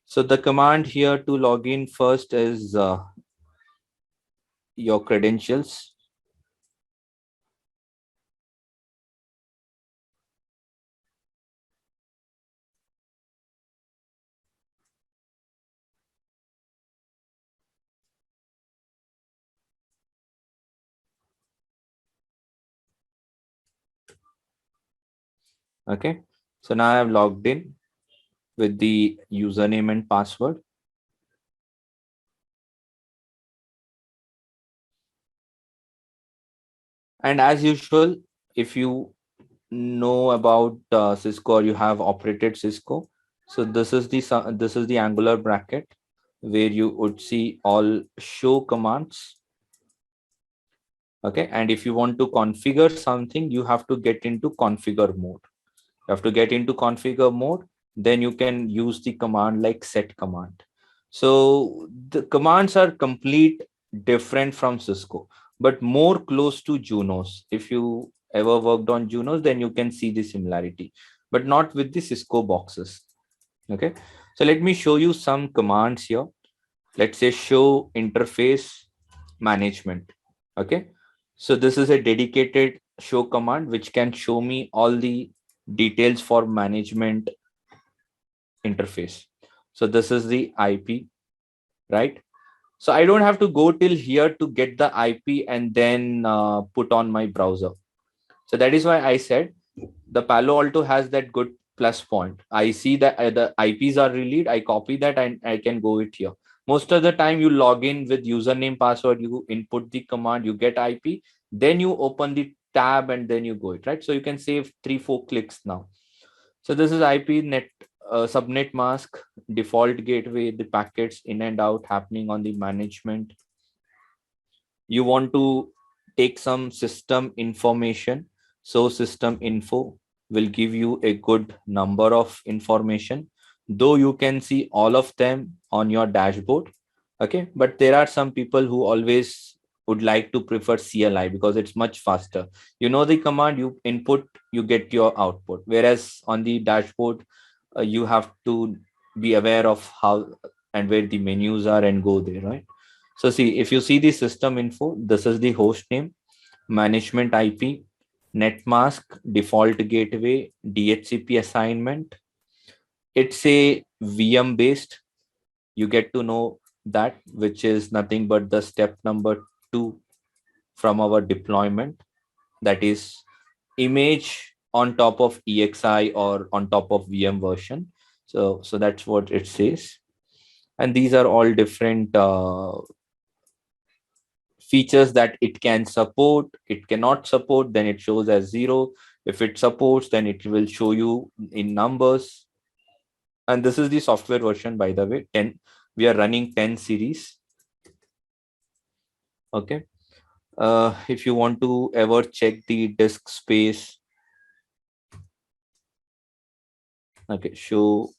so the command here to log in first is your credentials. Okay, so now I have logged in with the username and password. And as usual, if you know about Cisco or you have operated Cisco, so this is the angular bracket where you would see all show commands. Okay, and if you want to configure something, you have to get into configure mode. You have to get into configure mode, then you can use the command like set command. So the commands are complete different from Cisco, but more close to Junos. If you ever worked on Junos, then you can see the similarity, but not with the Cisco boxes. Okay, so let me show you some commands here. Let's say show interface management. Okay, so this is a dedicated show command which can show me all the details for management interface. So this is the IP, right? So I don't have to go till here to get the IP and then put on my browser. So that is why I said the Palo Alto has that good plus point. I see that the IPs are relayed. I copy that and I can go it here. Most of the time, you log in with username, password, you input the command, you get IP, then you open the tab and then you go it, right? So you can save 3-4 clicks now. So this is IP net subnet mask, default gateway, the packets in and out happening on the management. You want to take some system information, so system info will give you a good number of information, though you can see all of them on your dashboard. Okay, but there are some people who always would like to prefer CLI because it's much faster. You know the command, you input, you get your output, whereas on the dashboard you have to be aware of how and where the menus are and go there, right? So see, if you see the system info, this is the host name, management IP, netmask, default gateway, DHCP assignment. It's a VM based. You get to know that, which is nothing but the step number 2 from our deployment. That is image on top of EXI or on top of VM version. So that's what it says. And these are all different features that it can support. It cannot support, then it shows as 0. If it supports, then it will show you in numbers. And this is the software version, by the way. 10, we are running 10 series. Okay, if you want to ever check the disk space, okay, show.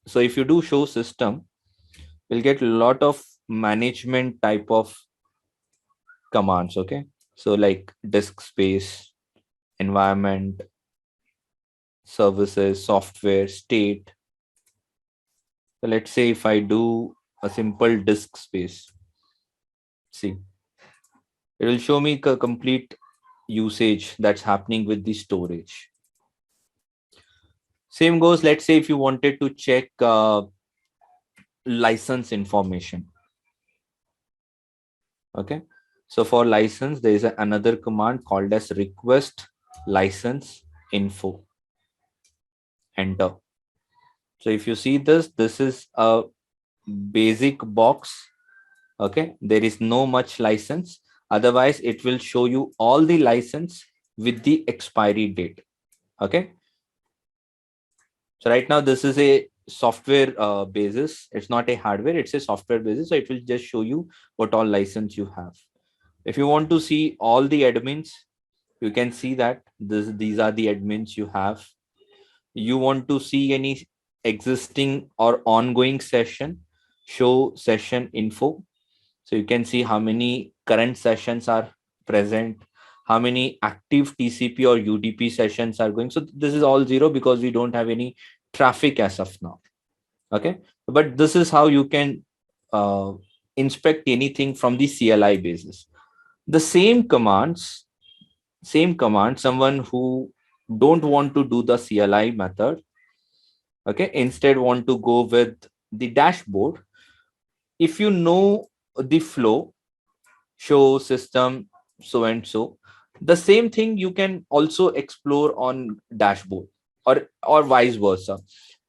So if you do show system, you'll get a lot of management type of commands. Okay, so like disk space, environment, services, software, state. So let's say if I do a simple disk space, see, it will show me a complete usage that's happening with the storage. Same goes, let's say if you wanted to check license information. Okay, so for license, there is another command called as request license info. Enter. So if you see this, this is a basic box. Okay, there is no much license. Otherwise, it will show you all the license with the expiry date. Okay, so right now this is a software basis. It's not a hardware, it's a software basis. So it will just show you what all license you have. If you want to see all the admins, you can see that these are the admins you have. You want to see any existing or ongoing session, show session info. So you can see how many current sessions are present, how many active TCP or UDP sessions are going. So this is all 0 because we don't have any traffic as of now. Okay, but this is how you can inspect anything from the CLI basis. The same commands, someone who don't want to do the CLI method, okay, instead want to go with the dashboard. If you know the flow, show system so and so, the same thing you can also explore on dashboard, or vice versa.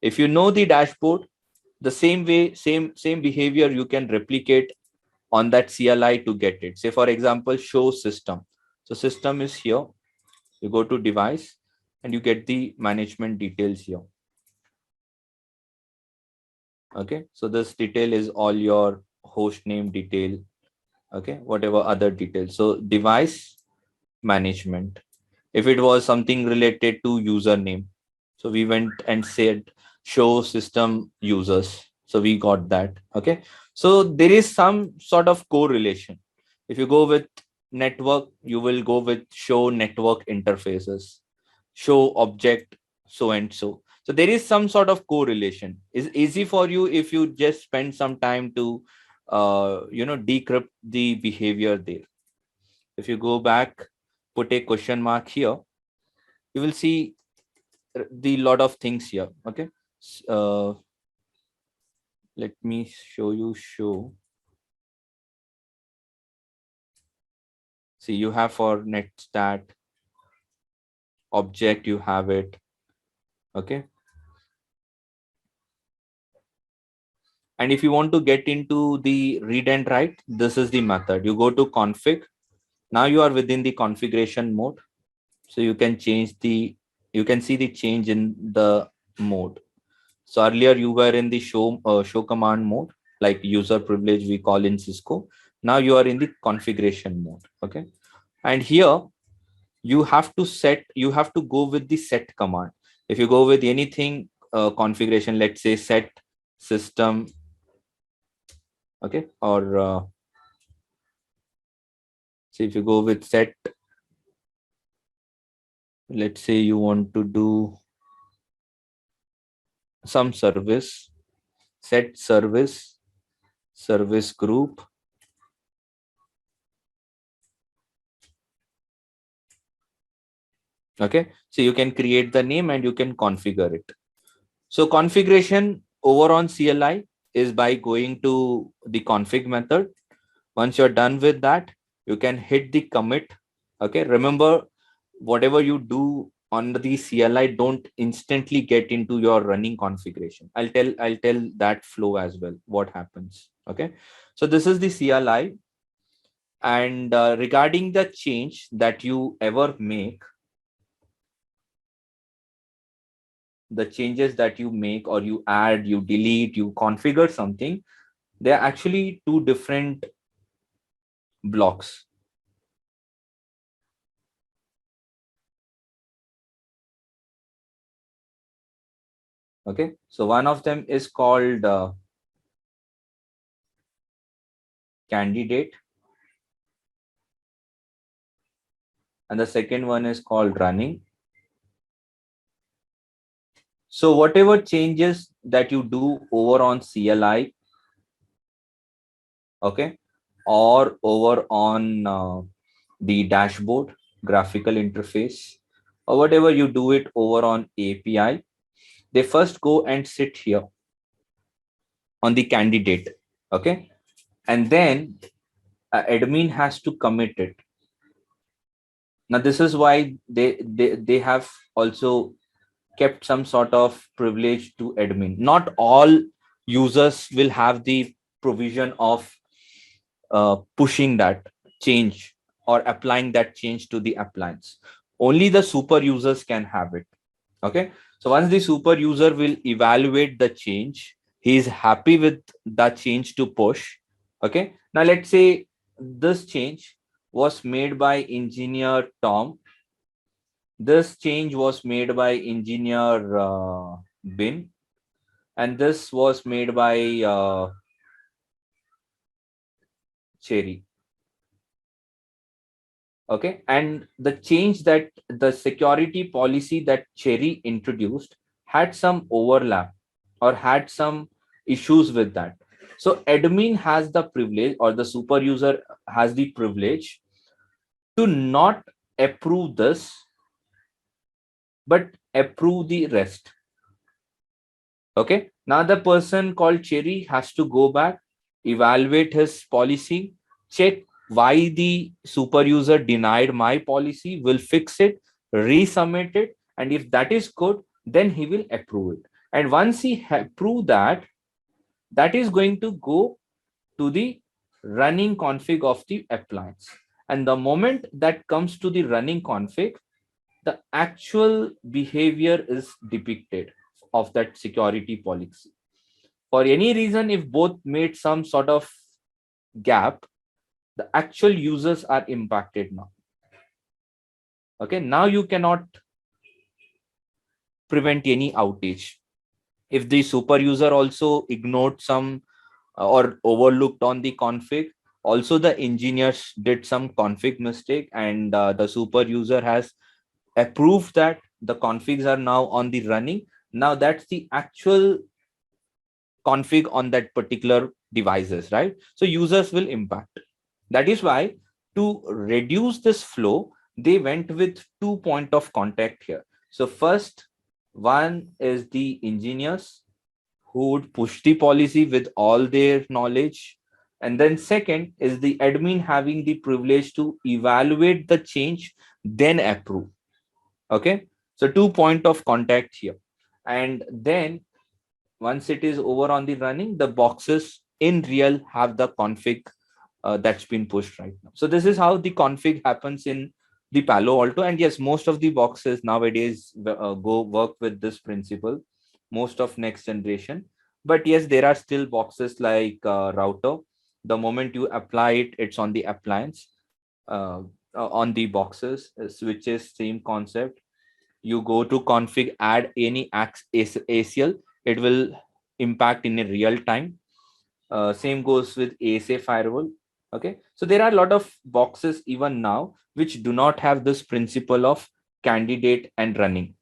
If you know the dashboard, the same way, same behavior you can replicate on that CLI to get it. Say for example, show system. So system is here, you go to device and you get the management details here. Okay, so this detail is all your host name detail, okay, whatever other details. So device, management. If it was something related to username, so we went and said show system users. So we got that. Okay. So there is some sort of correlation. If you go with network, you will go with show network interfaces, show object so and so. So there is some sort of correlation. It's easy for you if you just spend some time to decrypt the behavior there. If you go back, put a question mark here, you will see the lot of things here. Okay. Let me show you show. See, you have for netstat object, you have it. Okay. And if you want to get into the read and write, this is the method. You go to config. Now you are within the configuration mode. So you can change you can see the change in the mode. So earlier you were in the show command mode, like user privilege we call in Cisco. Now you are in the configuration mode. Okay. And here you have to go with the set command. If you go with anything configuration, let's say set system, okay, or so if you go with set, let's say you want to do some service, set service group. Okay, so you can create the name and you can configure it. So configuration over on CLI is by going to the config method. Once you're done with that, you can hit the commit. Okay, remember, whatever you do on the CLI, don't instantly get into your running configuration. I'll tell that flow as well, what happens. Okay, so this is the CLI. And regarding the change that you ever make, the changes that you make, or you add, you delete, you configure something, they're actually two different blocks. Okay, so one of them is called candidate, and the second one is called running. So whatever changes that you do over on CLI, okay, or over on the dashboard, graphical interface, or whatever you do it over on API, they first go and sit here on the candidate. Okay, and then admin has to commit it. Now this is why they have also kept some sort of privilege to admin. Not all users will have the provision of pushing that change or applying that change to the appliance. Only the super users can have it. Okay, so once the super user will evaluate the change, he is happy with the change to push. Okay, now let's say this change was made by engineer Tom, this change was made by engineer Bin, and this was made by Cherry. Okay, and the change that the security policy that Cherry introduced had some overlap or had some issues with that. So admin has the privilege, or the super user has the privilege to not approve this, but approve the rest. Okay, now the person called Cherry has to go back, evaluate his policy, check why the super user denied my policy, will fix it, resubmit it, and if that is good, then he will approve it. And once he approve that, that is going to go to the running config of the appliance. And the moment that comes to the running config, the actual behavior is depicted of that security policy. For any reason, if both made some sort of gap, the actual users are impacted now. Okay, now you cannot prevent any outage. If the super user also ignored some or overlooked on the config, also the engineers did some config mistake, and the super user has approved that the configs are now on the running. Now that's the actual config on that particular devices, right? So users will impact. That is why, to reduce this flow, they went with 2 point of contact here. So first one is the engineers who would push the policy with all their knowledge, and then second is the admin having the privilege to evaluate the change, then approve. Okay, so 2 point of contact here. And then once it is over on the running, the boxes in real have the config that's been pushed right now. So this is how the config happens in the Palo Alto. And yes, most of the boxes nowadays go work with this principle, most of next generation. But yes, there are still boxes like router. The moment you apply it, it's on the appliance. On the boxes, switches, same concept. You go to config, add any ACL, it will impact in a real time. Same goes with ASA firewall. Okay, so there are a lot of boxes even now which do not have this principle of candidate and running.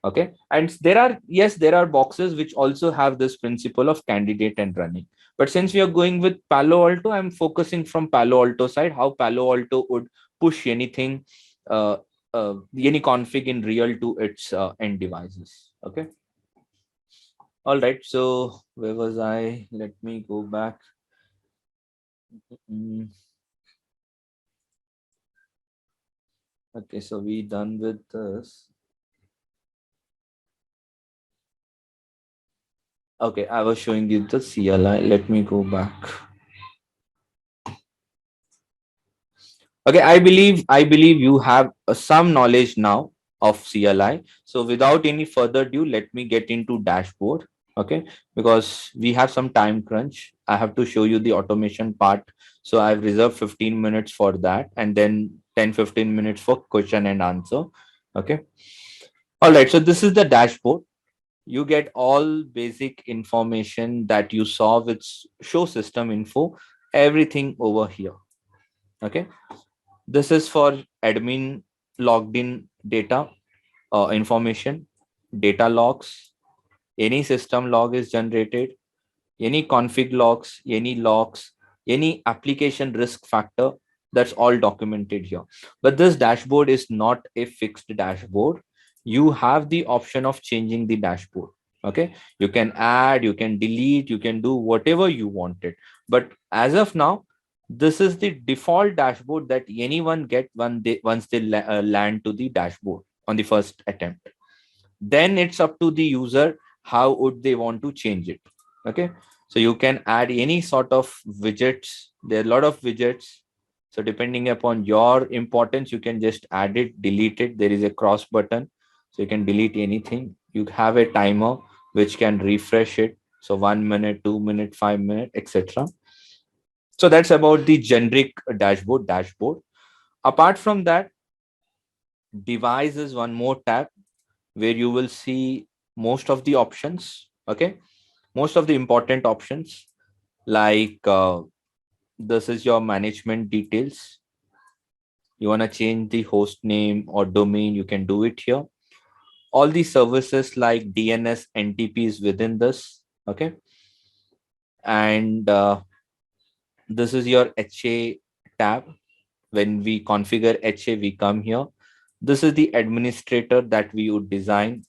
Okay, and there are, yes, there are boxes which also have this principle of candidate and running. But since we are going with Palo Alto, I'm focusing from Palo Alto side, how Palo Alto would push anything, uh, any config in real to its end devices. Okay, all right, so where was I? Let me go back. Mm, okay, so we done with this. Okay, I was showing you the CLI. Let me go back. Okay, I believe you have some knowledge now of CLI. So without any further ado, let me get into dashboard. Okay, because we have some time crunch. I have to show you the automation part. So I've reserved 15 minutes for that, and then 10-15 minutes for question and answer. Okay. All right. So this is the dashboard. You get all basic information that you saw with show system info, everything over here. Okay, this is for admin logged in data, information, data logs, any system log is generated, any config logs, any application risk factor, that's all documented here. But this dashboard is not a fixed dashboard. You have the option of changing the dashboard. Okay, you can add, you can delete, you can do whatever you wanted. But as of now, this is the default dashboard that anyone get once they land to the dashboard on the first attempt. Then it's up to the user how would they want to change it. Okay, so you can add any sort of widgets. There are a lot of widgets, so depending upon your importance, you can just add it, delete it. There is a cross button, so you can delete anything. You have a timer which can refresh it, so 1 minute, 2 minute, 5 minute, etc. So that's about the generic dashboard. Apart from that, device is one more tab where you will see most of the options. Okay, most of the important options, like this is your management details. You want to change the host name or domain, you can do it here. All the services like DNS NTPs within this. Okay, and this is your HA tab. When we configure HA, we come here. This is the administrator that we would design,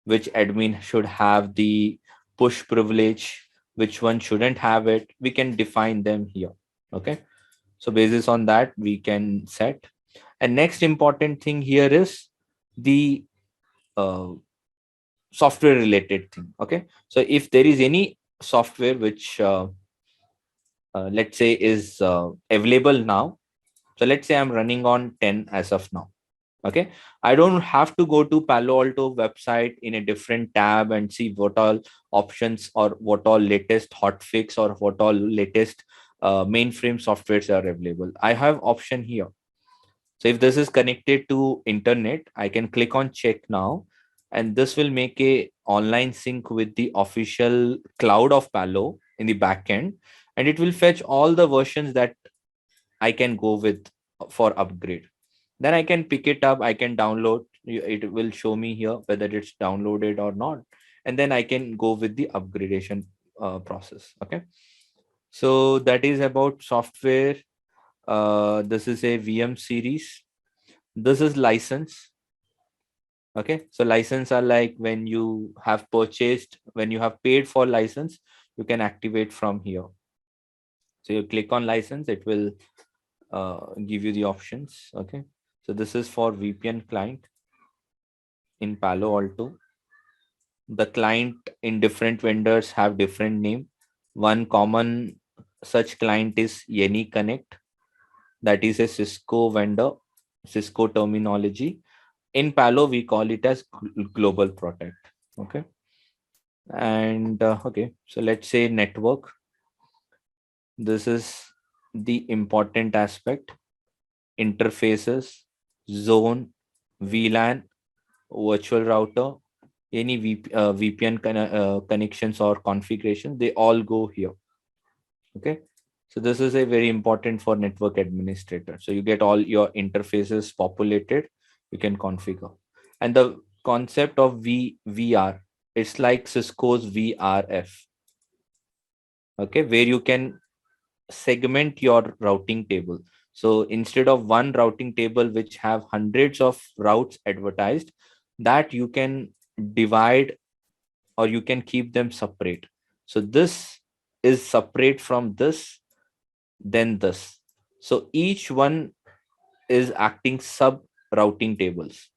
which admin should have the push privilege, which one shouldn't have it. We can define them here. Okay, so basis on that we can set. And next important thing here is the uh, software related thing. Okay, so if there is any software which let's say is available now, so let's say I'm running on 10 as of now. Okay, I don't have to go to Palo Alto website in a different tab and see what all options or what all latest hotfix or what all latest mainframe softwares are available. I have option here. So if this is connected to internet, I can click on check now, and this will make a online sync with the official cloud of Palo in the backend, and it will fetch all the versions that I can go with for upgrade. Then I can pick it up, I can download. It will show me here whether it's downloaded or not, and then I can go with the upgradation process. Okay, so that is about software. This is a VM series. This is license. Okay, so license are like when you have purchased, when you have paid for license, you can activate from here. So you click on license, it will give you the options. Okay, so this is for VPN client in Palo Alto. The client in different vendors have different name. One common such client is Yeni Connect. That is a Cisco vendor, Cisco terminology. In Palo, we call it as Global Protect. Okay. And okay, so let's say network. This is the important aspect. Interfaces, zone, VLAN, virtual router, any VPN connections or configuration, they all go here. Okay, so this is a very important for network administrator. So you get all your interfaces populated, you can configure. And the concept of VR, it's like Cisco's VRF. Okay, where you can segment your routing table. So instead of one routing table which have hundreds of routes advertised, that you can divide or you can keep them separate. So this is separate from this, then this. So each one is acting sub routing tables.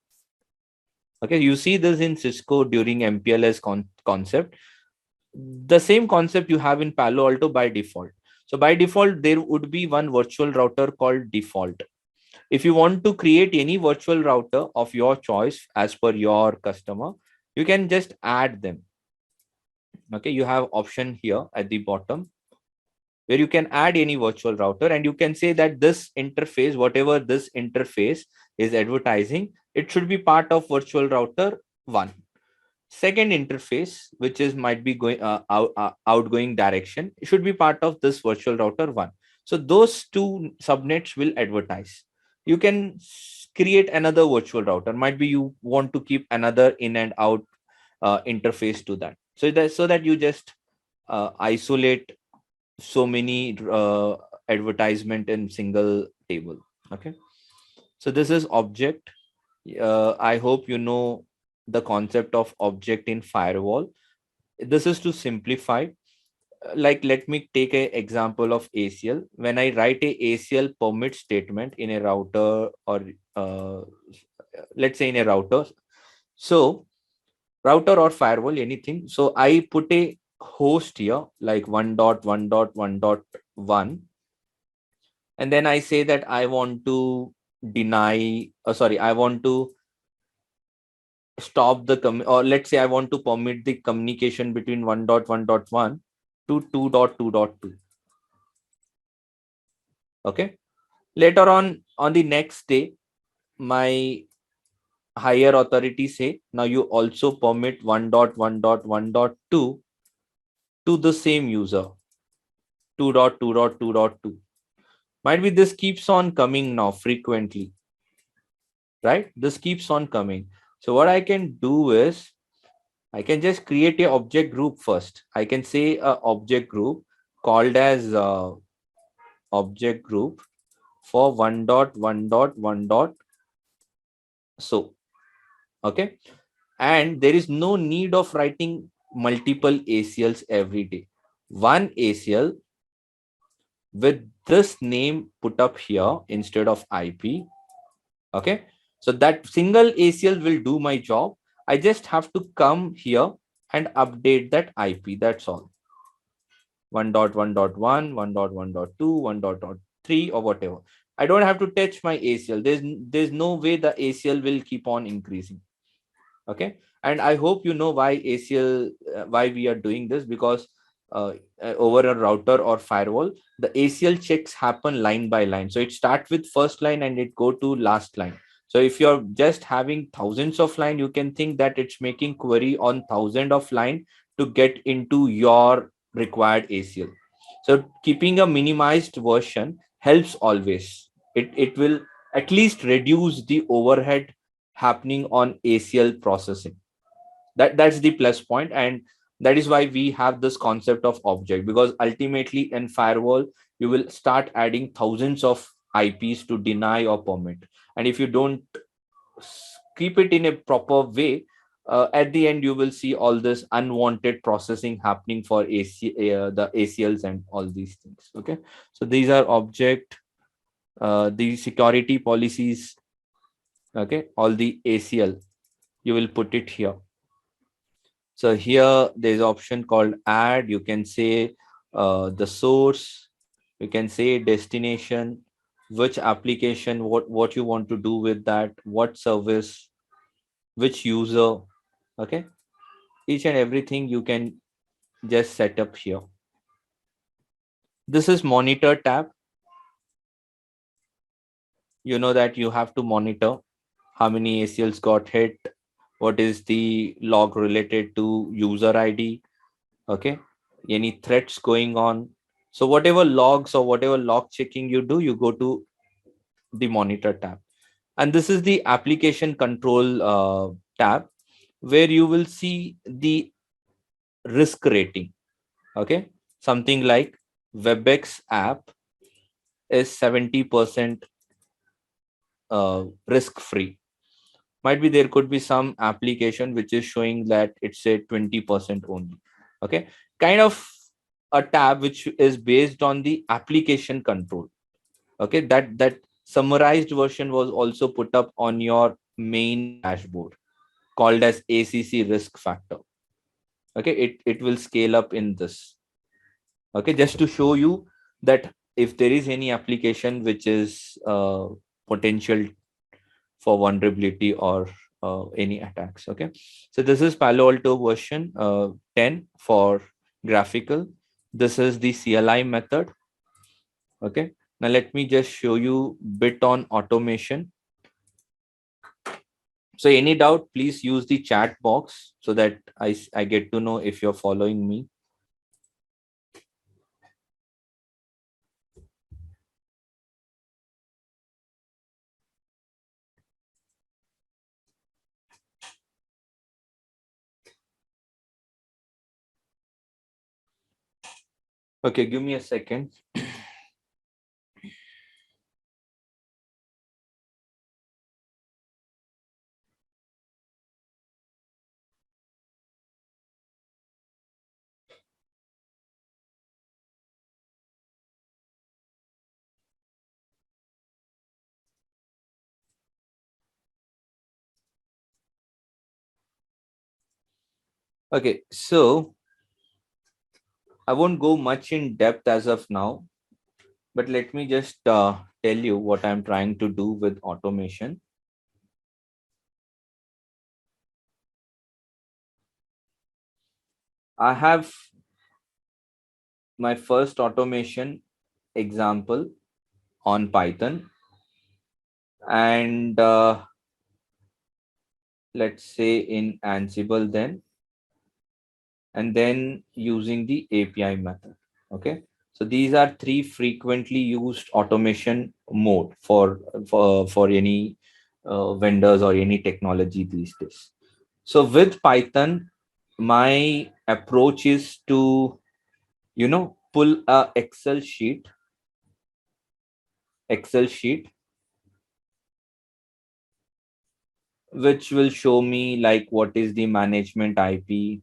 Okay, you see this in Cisco during MPLS concept. The same concept you have in Palo Alto by default. So by default, there would be one virtual router called default. If you want to create any virtual router of your choice as per your customer, you can just add them. Okay, you have option here at the bottom where you can add any virtual router, and you can say that this interface, whatever this interface is advertising, it should be part of virtual router 1. Second interface, which is might be going outgoing direction, it should be part of this virtual router 1. So those two subnets will advertise. You can create another virtual router. Might be you want to keep another in and out interface to that. So that you just isolate so many advertisement in single table. Okay, so this is object. I hope you know the concept of object in firewall. This is to simplify. Like, let me take an example of ACL. When I write a ACL permit statement in a router, or uh, let's say in a router, so router or firewall, anything. So I put a host here like 1.1.1.1, and then I say that I want to deny, I want to stop the or let's say I want to permit the communication between 1.1.1 to 2.2.2. Okay, later on the next day, my higher authority say now you also permit 1.1.1.2 to the same user, 2.2.2.2. Might be this keeps on coming now frequently, right? This keeps on coming. So what I can do is I can just create a object group first. I can say a object group called as object group for 1.1.1. So, okay. And there is no need of writing multiple ACLs every day. One ACL with this name put up here instead of IP. Okay. So that single ACL will do my job. I just have to come here and update that IP. That's all. 1.1.1, 1.1.2, 1.3, or whatever. I don't have to touch my ACL. There's no way the ACL will keep on increasing. Okay. And I hope you know why ACL, why we are doing this, because over a router or firewall, the ACL checks happen line by line. So it starts with first line and it go to last line. So if you're just having thousands of line, you can think that it's making query on thousand of line to get into your required ACL. So keeping a minimized version helps always. It will at least reduce the overhead happening on ACL processing. That's the plus point, and that is why we have this concept of object, because ultimately in firewall you will start adding thousands of IPs to deny or permit, and if you don't keep it in a proper way, at the end you will see all this unwanted processing happening for the ACLs and all these things. Okay, so these are object, the security policies. Okay, all the ACL you will put it here. So here there's option called add. You can say the source, you can say destination, which application, what you want to do with that, what service, which user. Okay, each and everything you can just set up here. This is monitor tab. You know that you have to monitor how many ACLs got hit, what is the log related to user ID. Okay, any threats going on. So whatever logs or whatever log checking you do, you go to the monitor tab, and this is the application control tab, where you will see the risk rating. Okay, something like WebEx app is 70% risk free. Might be there could be some application which is showing that it's a 20% only. Okay, kind of a tab which is based on the application control. Okay, that summarized version was also put up on your main dashboard, called as ACC risk factor. Okay, it will scale up in this. Okay, just to show you that if there is any application which is potential for vulnerability or any attacks. Okay, so this is Palo Alto version 10 for graphical. This is the CLI method. Okay, now let me just show you bit on automation. So any doubt, please use the chat box so that I get to know if you're following me. Okay, give me a second. Okay, so I won't go much in depth as of now, but let me just tell you what I'm trying to do with automation. I have my first automation example on Python, and let's say in Ansible then, and then using the API method. Okay, so these are three frequently used automation mode for any vendors or any technology these days. So with Python, my approach is to pull a Excel sheet which will show me like what is the management IP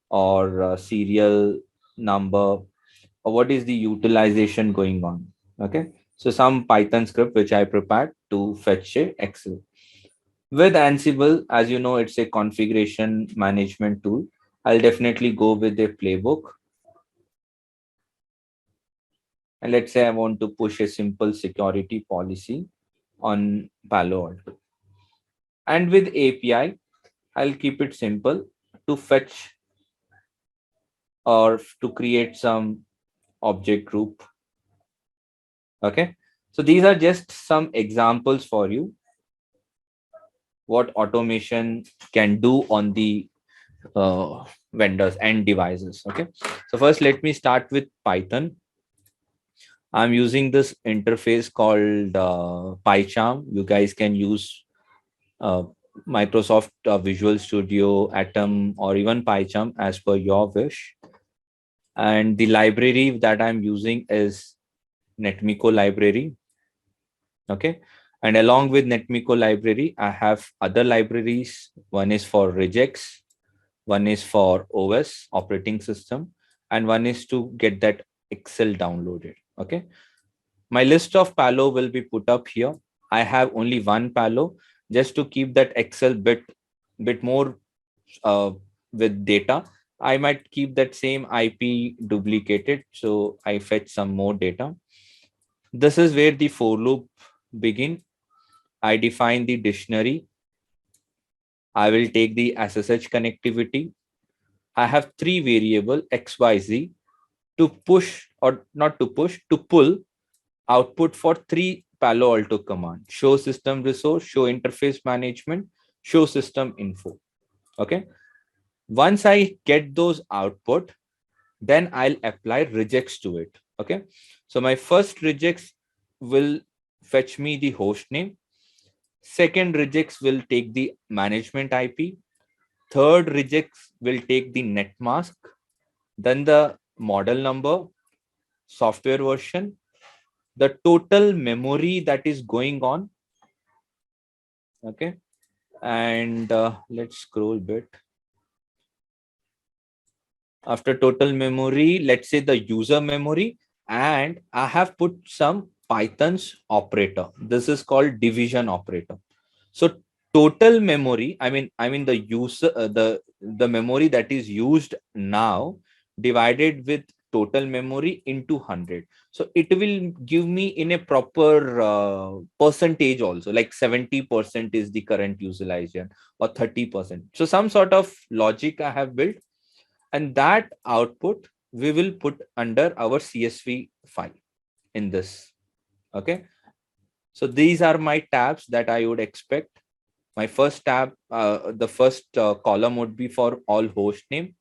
or serial number, or what is the utilization going on. Okay, so some Python script which I prepared to fetch a Excel. With Ansible, as you know, it's a configuration management tool. I'll definitely go with a playbook, and let's say I want to push a simple security policy on Palo Alto. And with API, I'll keep it simple to fetch or to create some object group. Okay, so these are just some examples for you what automation can do on the vendors and devices. Okay, so first let me start with Python. I'm using this interface called PyCharm. You guys can use uh, Microsoft Visual Studio, Atom, or even PyCharm as per your wish. And the library that I'm using is Netmiko library. Okay. And along with Netmiko library, I have other libraries. One is for regex, one is for OS operating system, and one is to get that Excel downloaded. Okay. My list of Palo will be put up here. I have only one Palo just to keep that Excel bit more uh, with data. I might keep that same IP duplicated. So I fetch some more data. This is where the for loop begin. I define the dictionary. I will take the SSH connectivity. I have three variable XYZ to push or not to push, to pull output for three Palo Alto command: show system resource, show interface management, show system info. Okay. Once I get those output, then I'll apply regex to it. Okay. So my first regex will fetch me the host name. Second regex will take the management IP. Third regex will take the net mask, then the model number, software version, the total memory that is going on. Okay. And let's scroll a bit. After total memory, let's say the user memory, and I have put some Python's operator. This is called division operator. So total memory, I mean the user, the memory that is used now divided with total memory into 100. So it will give me in a proper percentage also, like 70% is the current utilization or 30%. So some sort of logic I have built, and that output we will put under our CSV file in this. Okay. So these are my tabs that I would expect. My first tab, the first column would be for all host name,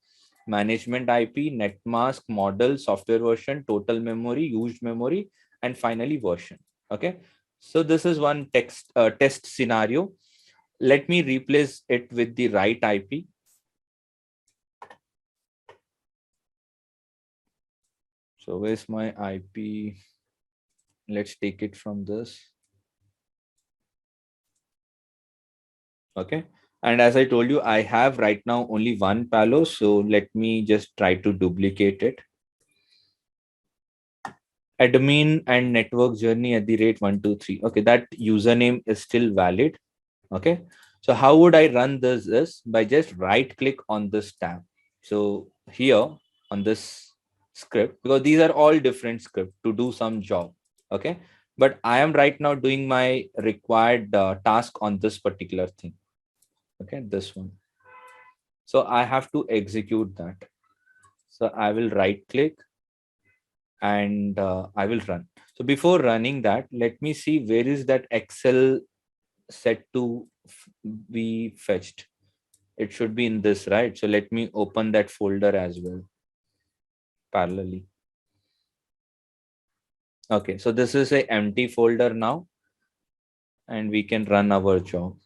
management IP, net mask, model, software version, total memory, used memory, and finally version. Okay. So this is one test scenario. Let me replace it with the right IP. So where's my IP? Let's take it from this. Okay. And as I told you, I have right now only one Palo. So let me just try to duplicate it. Admin and network journey at the rate 123. Okay. That username is still valid. Okay. So how would I run this is by just right click on this tab. So here on this script, because these are all different scripts to do some job. Okay. But I am right now doing my required task on this particular thing. Okay. This one. So I have to execute that. So I will right click and I will run. So before running that, let me see where is that Excel set to be fetched. It should be in this, right? So let me open that folder as well parallelly. Okay, so this is a empty folder now, and we can run our job.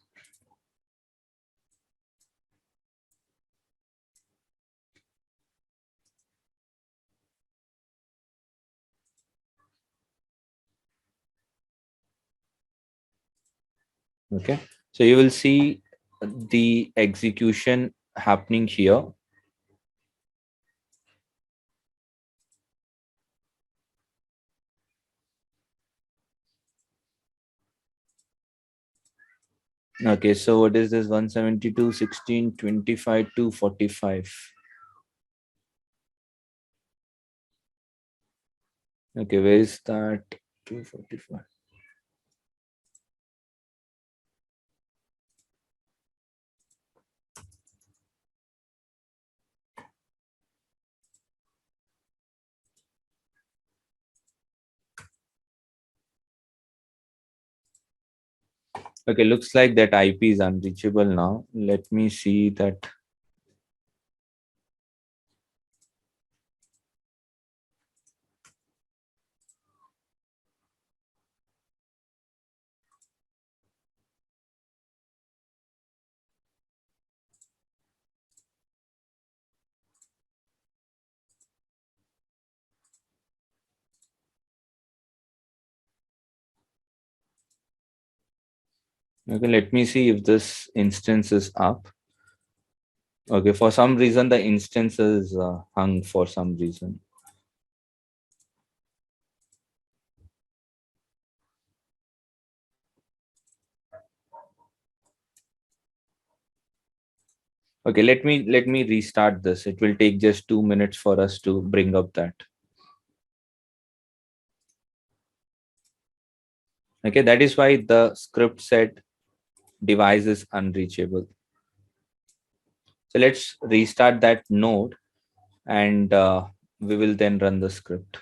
Okay, so you will see the execution happening here. Okay, so what is this? 172, 16, 25, 245. Okay, where is that? 245. Okay, looks like that IP is unreachable now. Let me see that. Okay, let me see if this instance is up. Okay, for some reason the instance is hung for some reason. Okay, let me restart this. It will take just 2 minutes for us to bring up that. Okay, that is why the script said device is unreachable. So let's restart that node and we will then run the script.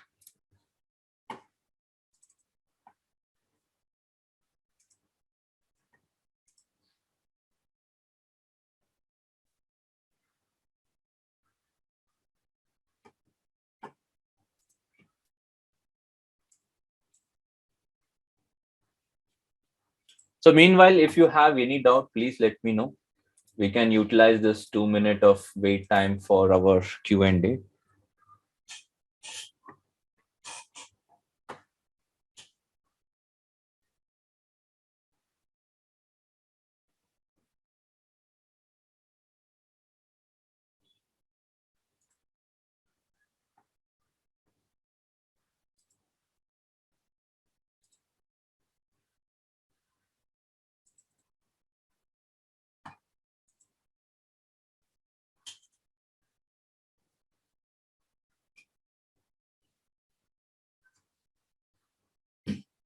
So meanwhile, if you have any doubt, please let me know. We can utilize this 2 minute of wait time for our Q&A.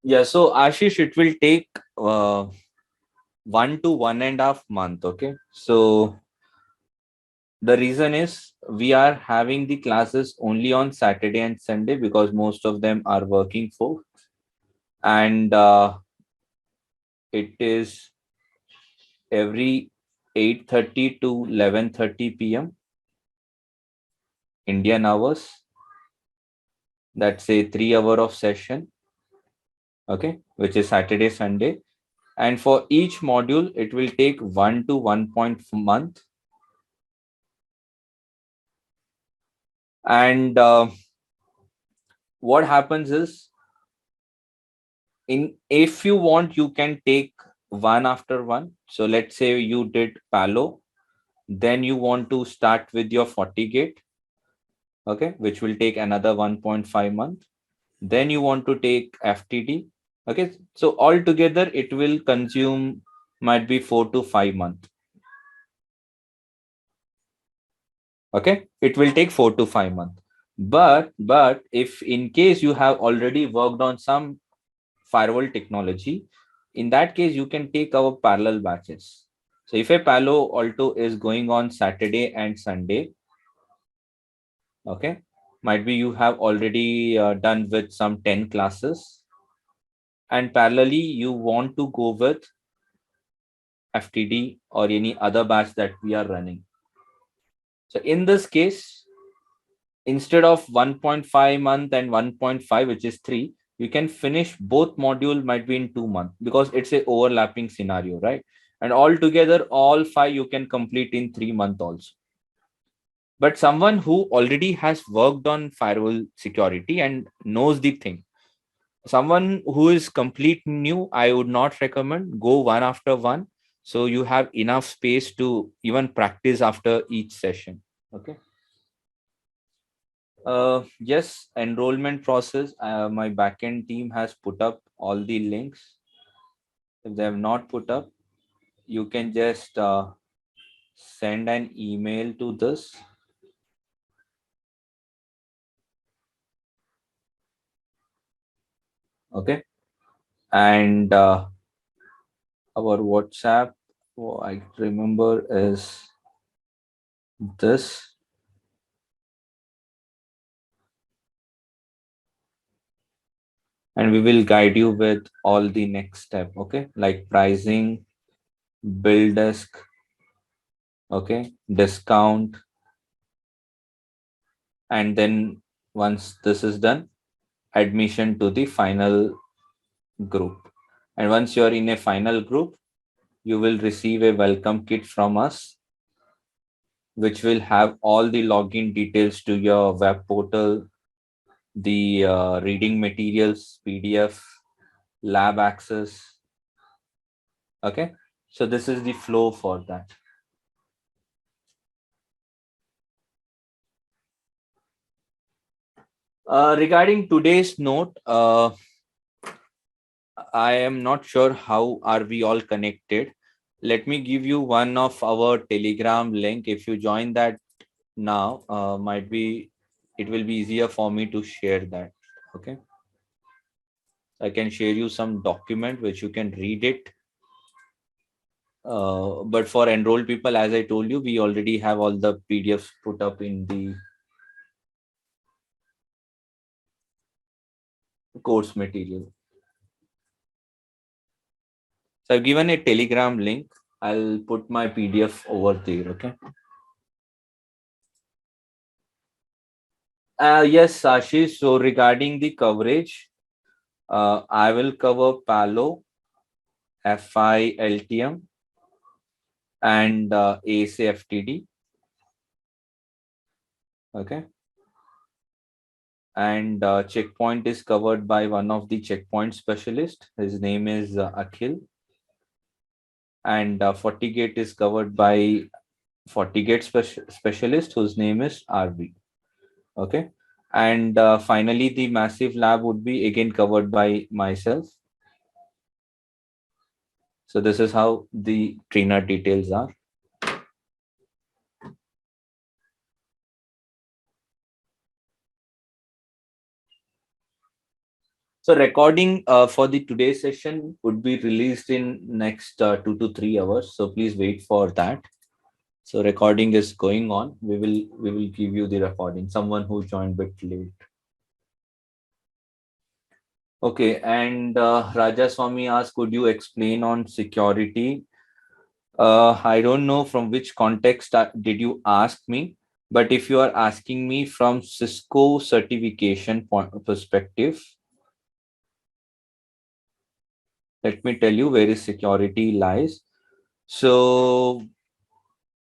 Yeah, so Ashish, it will take 1 to 1.5 months. Okay, so the reason is we are having the classes only on Saturday and Sunday because most of them are working folks, and it is every 8:30 to 11:30 p.m. Indian hours. That's a 3 hour of session. Okay, which is Saturday, Sunday. And for each module, it will take 1 to 1.5 month. And what happens is, in if you want, you can take one after one. So let's say you did Palo, then you want to start with your FortiGate, okay, which will take another 1.5 month. Then you want to take FTD. Okay, so altogether it will consume might be 4 to 5 months. Okay, it will take 4 to 5 months. But if in case you have already worked on some firewall technology, in that case you can take our parallel batches. So if a Palo Alto is going on Saturday and Sunday, okay, might be you have already done with some 10 classes, and parallelly you want to go with FTD or any other batch that we are running. So in this case, instead of 1.5 month and 1.5, which is 3, you can finish both module might be in 2 months because it's a overlapping scenario, right? And altogether, all 5 you can complete in 3 months also. But someone who already has worked on firewall security and knows the thing, someone who is complete new, I would not recommend go one after one. So you have enough space to even practice after each session. Okay. Yes, enrollment process. My backend team has put up all the links. If they have not put up, you can just send an email to this. Okay, and our WhatsApp, I remember, is this. and we will guide you with all the next step. Okay, like pricing, bill desk, okay, discount, and then once this is done, admission to the final group. And once you are in a final group, you will receive a welcome kit from us, which will have all the login details to your web portal, the reading materials, PDF, lab access. Okay, so this is the flow for that. Regarding today's note, I am not sure how are we all connected. Let me give you one of our Telegram link. If you join that now, might be it will be easier for me to share that. Okay, I can share you some document which you can read it. But for enrolled people, as I told you, we already have all the PDFs put up in the course material. So I've given a Telegram link. I'll put my PDF over there. Okay. Yes, Sashi. So regarding the coverage, I will cover Palo, FI, LTM, and ASA FTD. Okay. And checkpoint is covered by one of the checkpoint specialist. His name is Akhil. And Fortigate is covered by Fortigate specialist whose name is RB. Okay. And finally, the massive lab would be again covered by myself. So this is how the trainer details are. So recording for the today's session would be released in next 2 to 3 hours. So please wait for that. So recording is going on. We will give you the recording. Someone who joined bit late. Okay, and Raja Swami asked, could you explain on security? I don't know from which context did you ask me, but if you are asking me from Cisco certification perspective, let me tell you where is security lies. So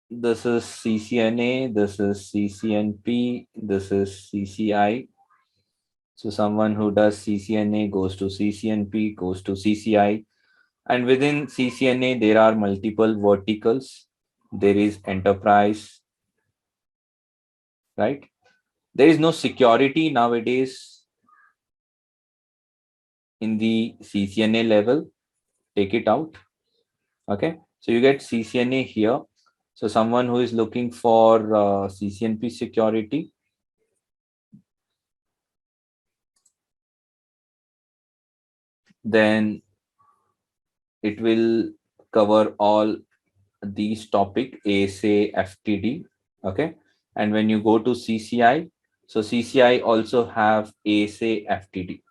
this is CCNA, this is CCNP, this is CCI. So someone who does CCNA goes to CCNP, goes to CCI. And within CCNA, there are multiple verticals. There is enterprise, right? There is no security nowadays in the CCNA level. Take it out. Okay. So you get CCNA here. So someone who is looking for CCNP security, then it will cover all these topic ASA FTD. Okay. And when you go to CCI, so CCI also have ASA FTD.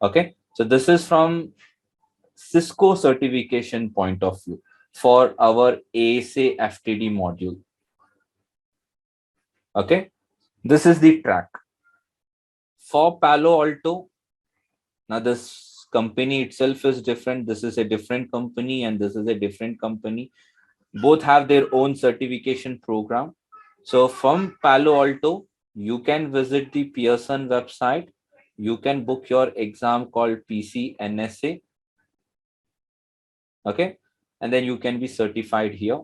Okay. So this is from Cisco certification point of view for our ASA FTD module. Okay. This is the track. For Palo Alto, now this company itself is different. This is a different company and this is a different company. Both have their own certification program. So from Palo Alto, you can visit the Pearson website. You can book your exam called PCNSA. Okay. And then you can be certified here.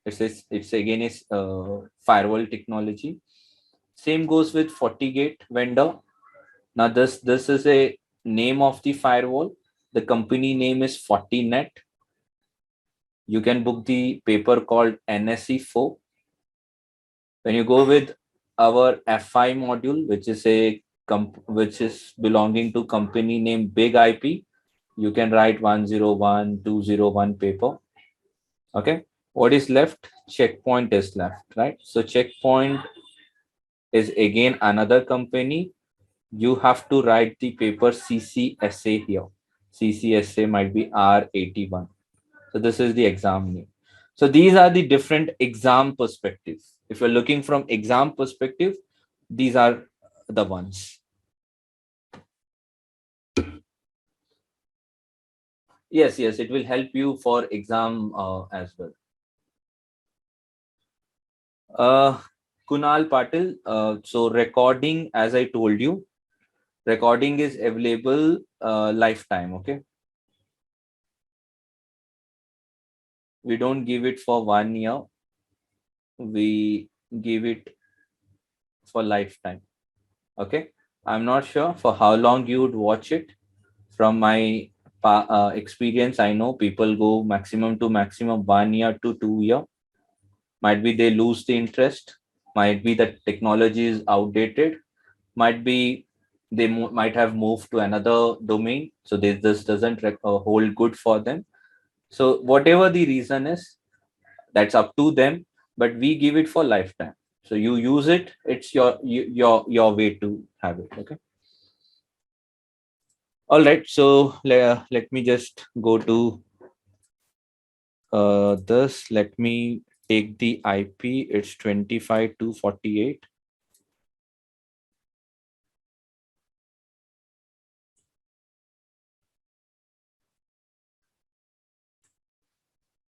It's again is firewall technology. Same goes with FortiGate vendor. Now this is a name of the firewall. The company name is Fortinet. You can book the paper called NSE4. When you go with our FI module, which is belonging to company name Big IP, you can write 101, 201 paper. Okay. What is left? Checkpoint is left, right? So checkpoint is again another company you have to write the paper CCSA here. CCSA might be R81. So this is the exam name. So these are the different exam perspectives. If you're looking from exam perspective, these are the ones. Yes, yes, it will help you for exam as well. Kunal Patil, so recording, as I told you, recording is available lifetime, okay? We don't give it for 1 year, we give it for lifetime, okay? I'm not sure for how long you would watch it. From my experience, I know people go maximum to maximum 1 year to 2 year. Might be they lose the interest, might be the technology is outdated, might be they might have moved to another domain, so this doesn't hold good for them. So whatever the reason is, that's up to them, but we give it for lifetime. So you use it, it's your way to have it, okay? All right, so let me just go to this. Let me take the IP. It's 25.248.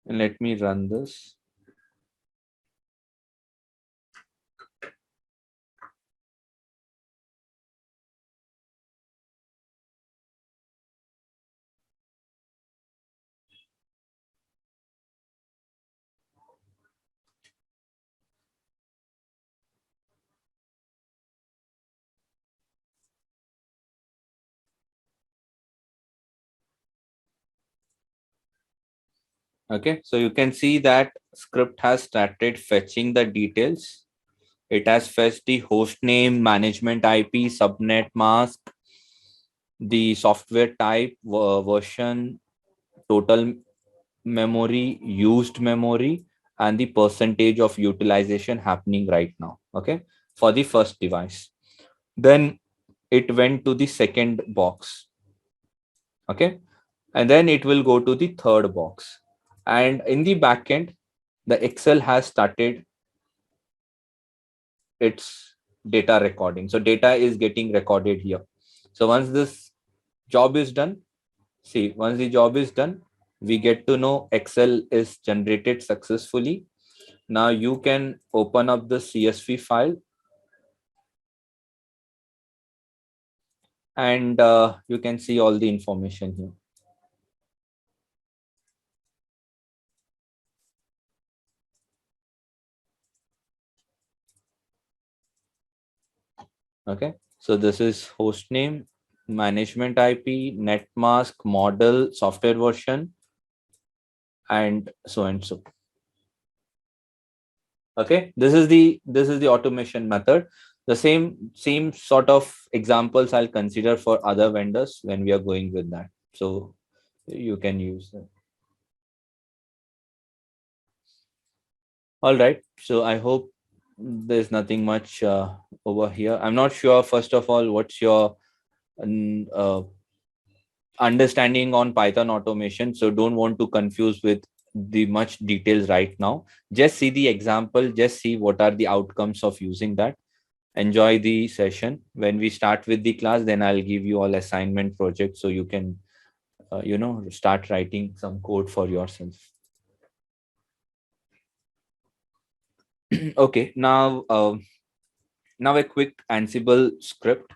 And let me run this. Okay, so you can see that script has started fetching the details. It has fetched the host name, management IP, subnet mask, the software type, version, total memory, used memory, and the percentage of utilization happening right now. Okay, for the first device. Then it went to the second box. Okay, and then it will go to the third box. And in the backend, the Excel has started its data recording. So data is getting recorded here. So once this job is done, see, once the job is done, we get to know Excel is generated successfully. Now you can open up the CSV file and you can see all the information here. Okay, so this is host name, management IP, net mask, model, software version, and so and so. Okay, this is the automation method. The same sort of examples I'll consider for other vendors when we are going with that. So you can use that. All right. So I hope there's nothing much over here. I'm not sure. First of all, what's your uh, understanding on Python automation? So don't want to confuse with the much details right now. Just see the example. Just see what are the outcomes of using that. Enjoy the session. When we start with the class, then I'll give you all assignment projects so you can start writing some code for yourself. Okay, now a quick Ansible script.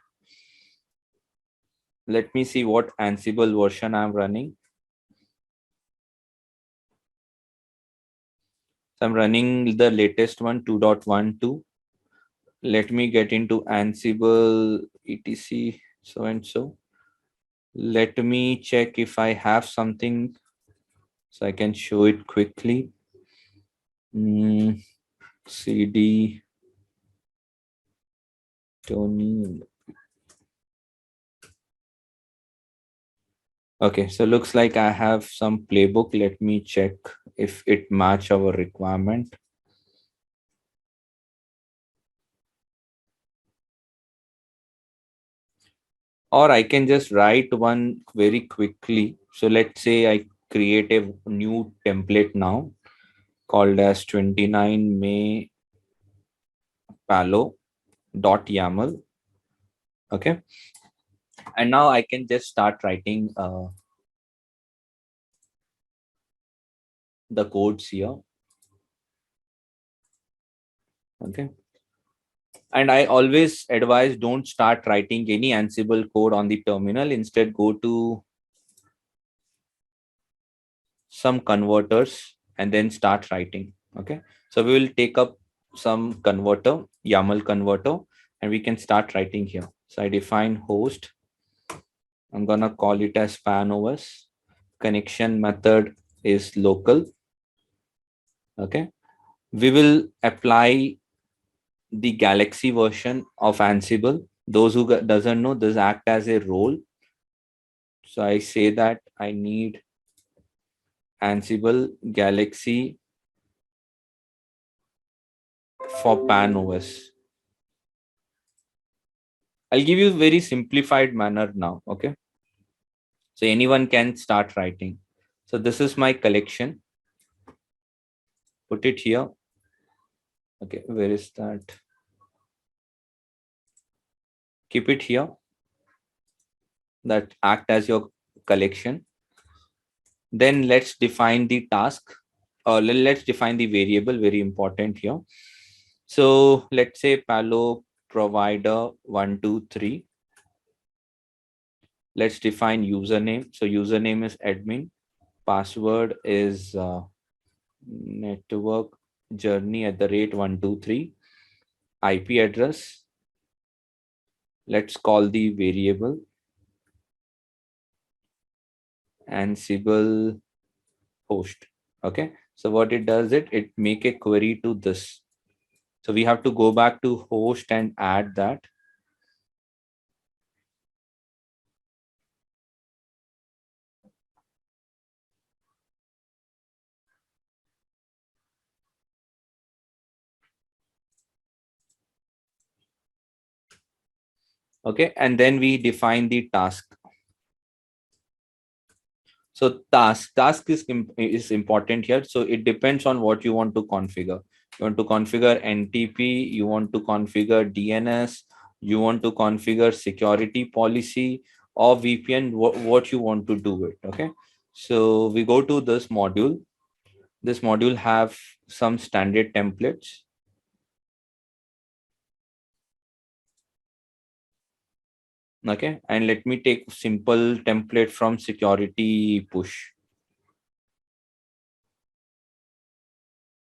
Let me see what Ansible version I'm running. So I'm running the latest one, 2.12. Let me get into Ansible etc so and so. Let me check if I have something so I can show it quickly. CD Tony. Okay, so looks like I have some playbook. Let me check if it match our requirement. or I can just write one very quickly. So let's say I create a new template now called as 29 May Palo.yaml. Okay. And now I can just start writing the codes here. Okay. And I always advise don't start writing any Ansible code on the terminal. Instead, go to some converters and then start writing. Okay. So we will take up some converter, YAML converter, and we can start writing here. So I define host. I'm gonna call it as FANOS. Connection method is local. Okay. We will apply the Galaxy version of Ansible. Those who doesn't know, this act as a role. So I say that I need Ansible Galaxy for Pan OS. I'll give you a very simplified manner now. Okay. So anyone can start writing. So this is my collection. Put it here. Okay. Where is that? Keep it here. That act as your collection. Then let's define the task. Let's define the variable. Very important here. So let's say Palo provider 123. Let's define username. So username is admin. Password is network journey at the rate 123. IP address. Let's call the variable Ansible host. Okay. So what it does, it make a query to this. So we have to go back to host and add that. Okay. And then we define the task. So task is important here. So it depends on what you want to configure. You want to configure NTP, you want to configure DNS, you want to configure security policy or VPN, what you want to do it. Okay. So we go to this module. This module have some standard templates. Okay. And let me take simple template from security push.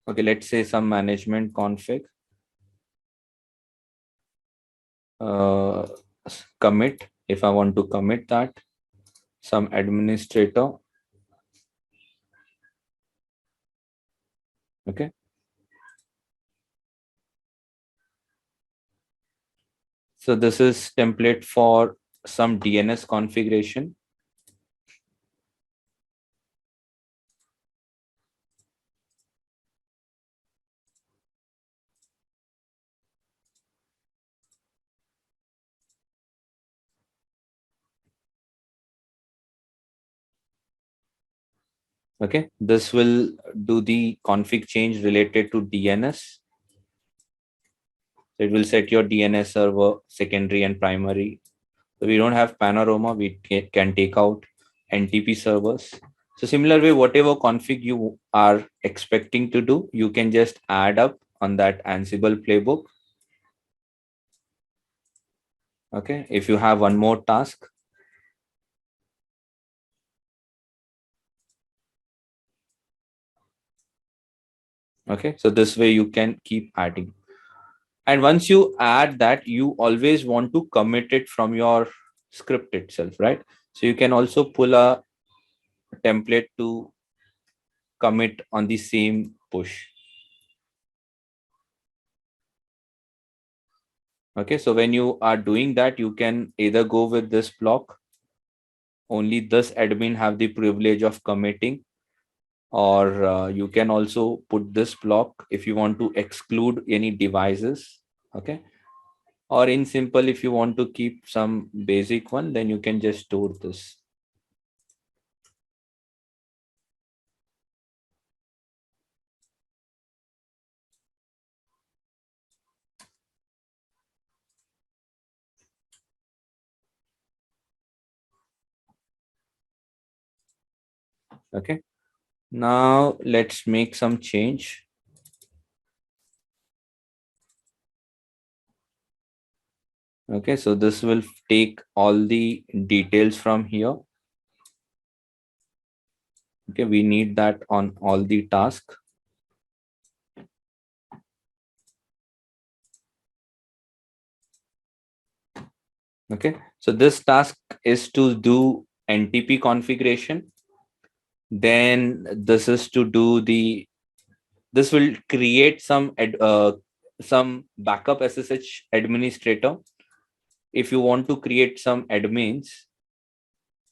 Okay. Let's say some management config. Commit, if I want to commit that, some administrator. Okay. So this is template for some DNS configuration. Okay, this will do the config change related to DNS. It will set your DNS server secondary and primary. So we don't have Panorama, we can take out NTP servers. So similar way, whatever config you are expecting to do, you can just add up on that Ansible playbook. Okay, if you have one more task. Okay, so this way you can keep adding. And once you add that, you always want to commit it from your script itself, right? So you can also pull a template to commit on the same push. Okay, so when you are doing that, you can either go with this block, only this admin have the privilege of committing, or you can also put this block if you want to exclude any devices. Okay, Or in simple, if you want to keep some basic one, then you can just store this. Okay. Now let's make some change. Okay, so this will take all the details from here. Okay, we need that on all the tasks. Okay, so this task is to do NTP configuration. Then this is to do this will create some backup SSH administrator. If you want to create some admins,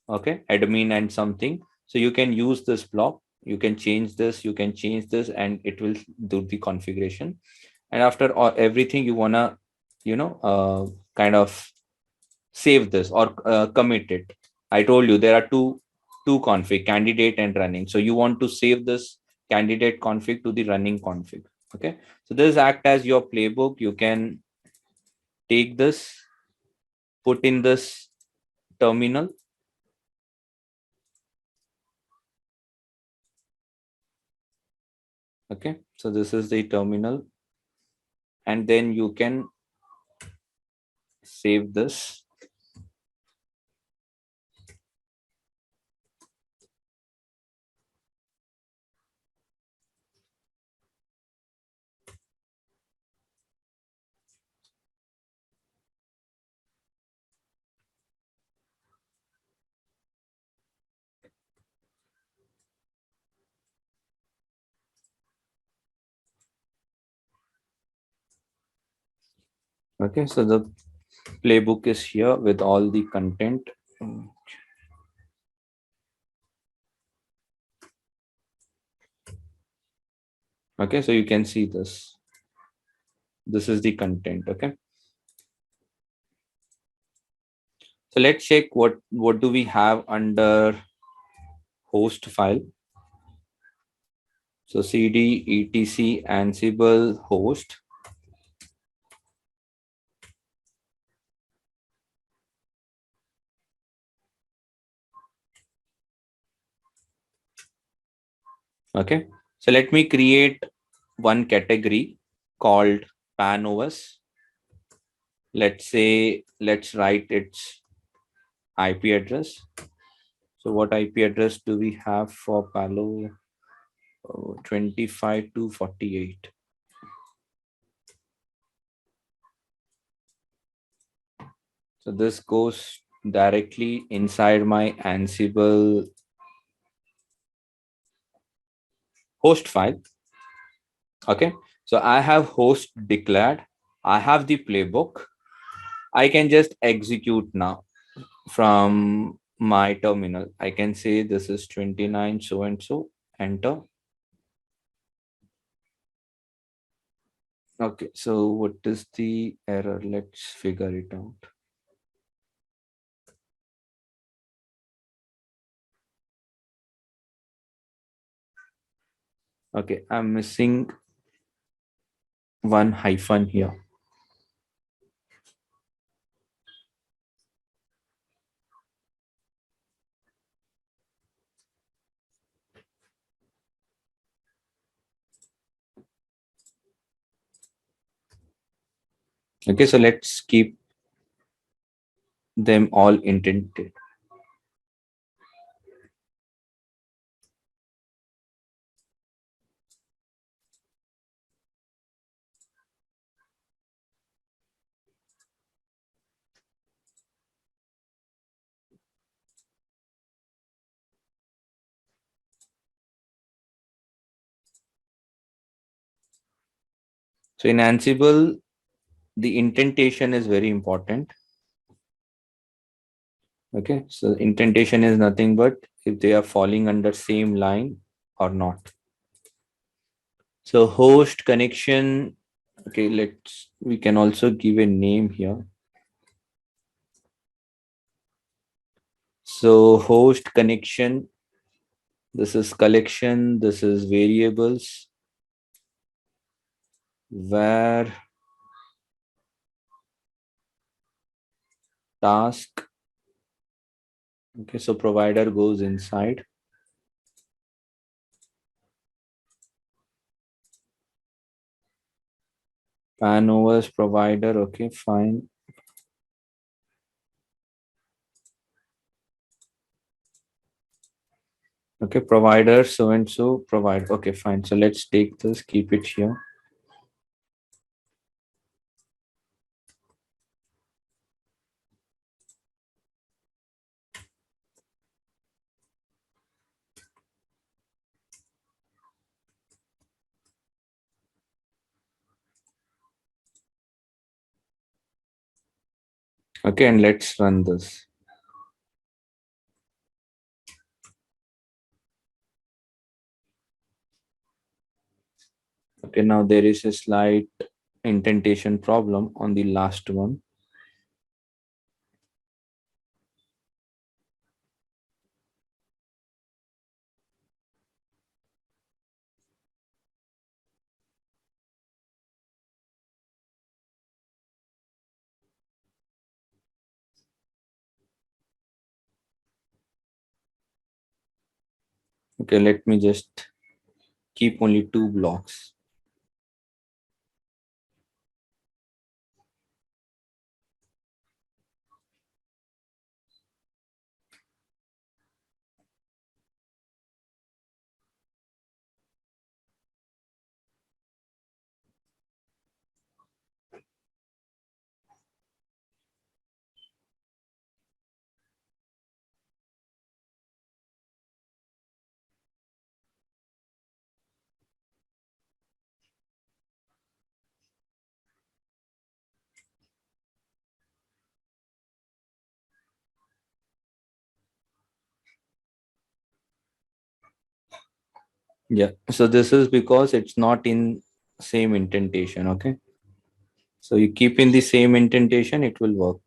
okay, admin and something, so you can use this block. You can change this, and it will do the configuration. And after everything, you wanna, kind of save this or commit it. I told you there are two config, candidate and running. So you want to save this candidate config to the running config. Okay, so this act as your playbook. You can take this, put in this terminal. Okay, so this is the terminal, and then you can save this. Okay, so the playbook is here with all the content. Okay, so you can see this. This is the content. Okay, so let's check what do we have under host file. So cd etc ansible host. Okay, so let me create one category called PAN-OS. Let's write its IP address. So what IP address do we have for Palo? 25 to 48. So this goes directly inside my Ansible host file. Okay, so I have host declared. I have the playbook. I can just execute now from my terminal. I can say this is 29 so and so, enter. Okay, so what is the error? Let's figure it out. Okay, I'm missing one hyphen here. Okay, so let's keep them all indented. So in Ansible, the indentation is very important. Okay, so indentation is nothing but if they are falling under same line or not. So host connection Okay, we can also give a name here. So host connection, this is collection, this is variables, where task. Okay, so provider goes inside. Panovers provider, okay, fine. Okay, provider, so and so provide. Okay, fine. So let's take this, keep it here. Okay, and let's run this. Okay, now there is a slight indentation problem on the last one. Okay, let me just keep only 2 blocks. Yeah, so this is because it's not in same indentation. Okay, so you keep in the same indentation, it will work.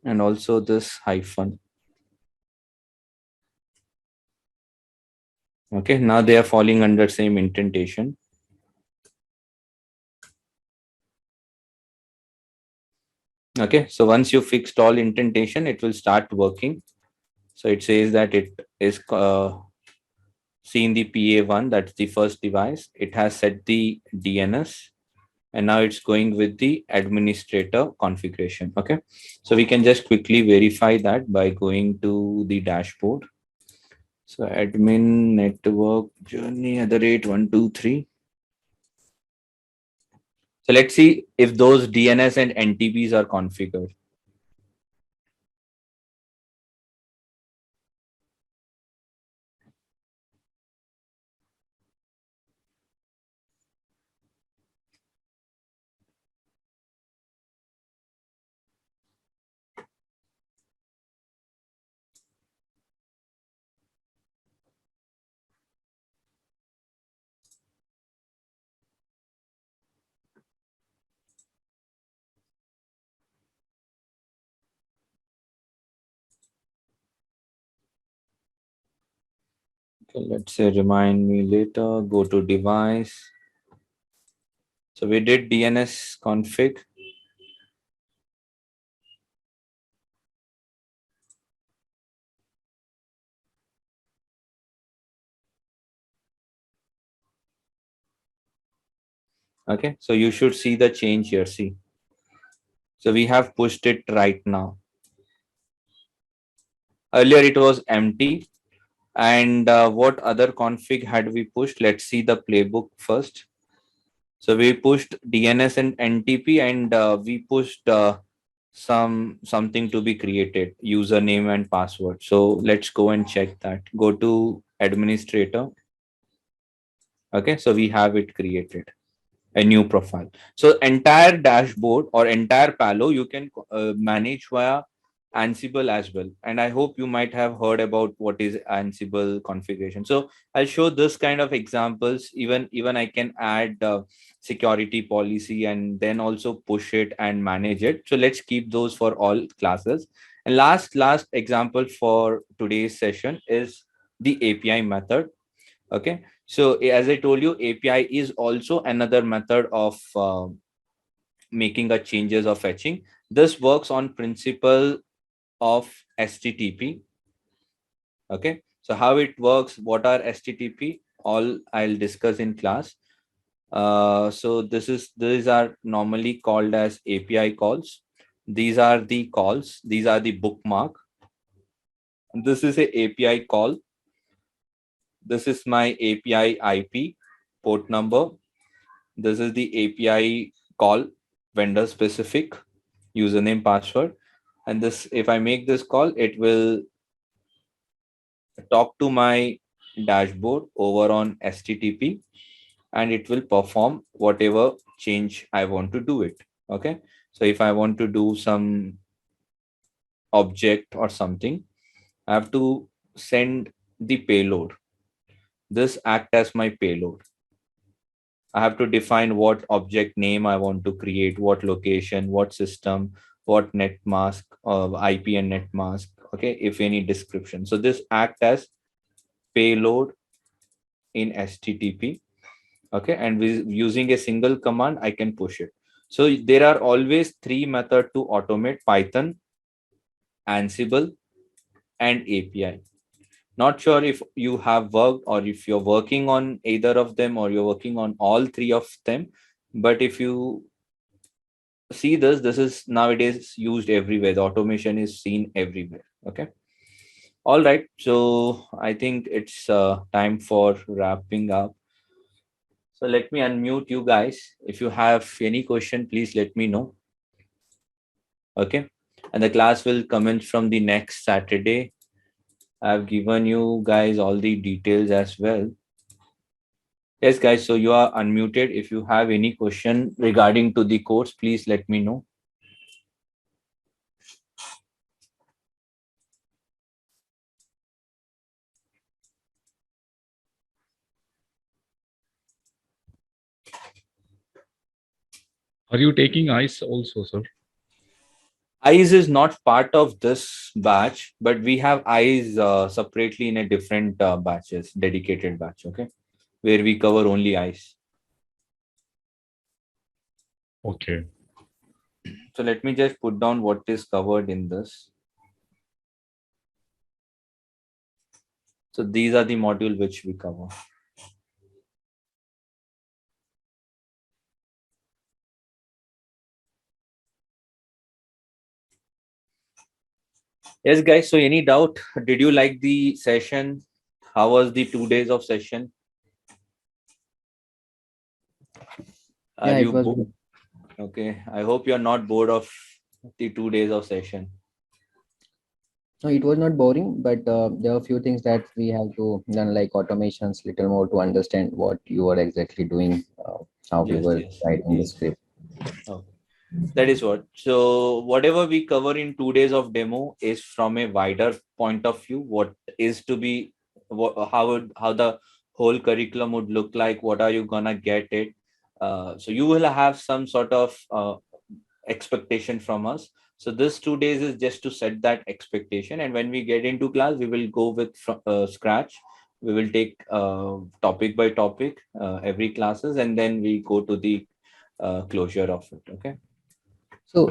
And also this hyphen. Okay, now they are falling under same indentation. Okay, so once you fixed all indentation, it will start working. So it says that it is seen the PA1, that's the first device. It has set the DNS, and now it's going with the administrator configuration. Okay, so we can just quickly verify that by going to the dashboard. So admin network journey at the rate 123. So let's see if those DNS and NTPs are configured. Okay, let's say remind me later, go to device. So we did DNS config. Okay, so you should see the change here. See, so we have pushed it right now. Earlier it was empty. And what other config had we pushed? Let's see the playbook first. So we pushed DNS and NTP, and we pushed something to be created, username and password. So let's go and check that. Go to administrator. Okay, so we have it created. a new profile. So entire dashboard or entire Palo you can manage via Ansible as well. And I hope you might have heard about what is Ansible configuration. So I'll show this kind of examples. Even I can add security policy and then also push it and manage it. So let's keep those for all classes. And last example for today's session is the API method. Okay, so as I told you, API is also another method of making a changes or fetching. This works on principle of STTP. Okay, so how it works, what are STTP, all I'll discuss in class. So these are normally called as API calls. These are the calls, these are the bookmark. This is a API call. This is my API IP port number. This is the API call, vendor specific, username, password. And this, if I make this call, it will talk to my dashboard over on STTP, and it will perform whatever change I want to do it. Okay. So if I want to do some object or something, I have to send the payload. This act as my payload. I have to define what object name I want to create, what location, what system, what net mask, IP and net mask. Okay, if any description. So this act as payload in STTP. Okay, and with using a single command, I can push it. So there are always three methods to automate: Python, Ansible, and API. Not sure if you have worked or if you're working on either of them or you're working on all three of them. But if you see this is nowadays used everywhere. The automation is seen everywhere. Okay. All right. So I think it's time for wrapping up. So let me unmute you guys. If you have any question, please let me know. Okay. And the class will commence from the next Saturday. I've given you guys all the details as well. Yes, guys. So you are unmuted. If you have any question regarding to the course, please let me know. Are you taking ICE also, sir? ICE is not part of this batch, but we have ICE separately in a different batches, dedicated batch. Okay, where we cover only ICE. Okay. So let me just put down what is covered in this. So these are the module which we cover. Yes, guys. So any doubt? Did you like the session? How was the 2 days of session? Are Yeah, it you was bored? good. Okay. I hope you're not bored of the 2 days of session. No, it was not boring, but there are a few things that we have to learn, like automations, little more to understand what you were exactly doing, how we Yes, were yes. writing the script. Okay. That is what. So whatever we cover in 2 days of demo is from a wider point of view. What is to be, how the whole curriculum would look like. What are you gonna get it? So you will have some sort of expectation from us. So this 2 days is just to set that expectation. And when we get into class, we will go with scratch. We will take topic by topic every classes, and then we go to the closure of it. Okay. So,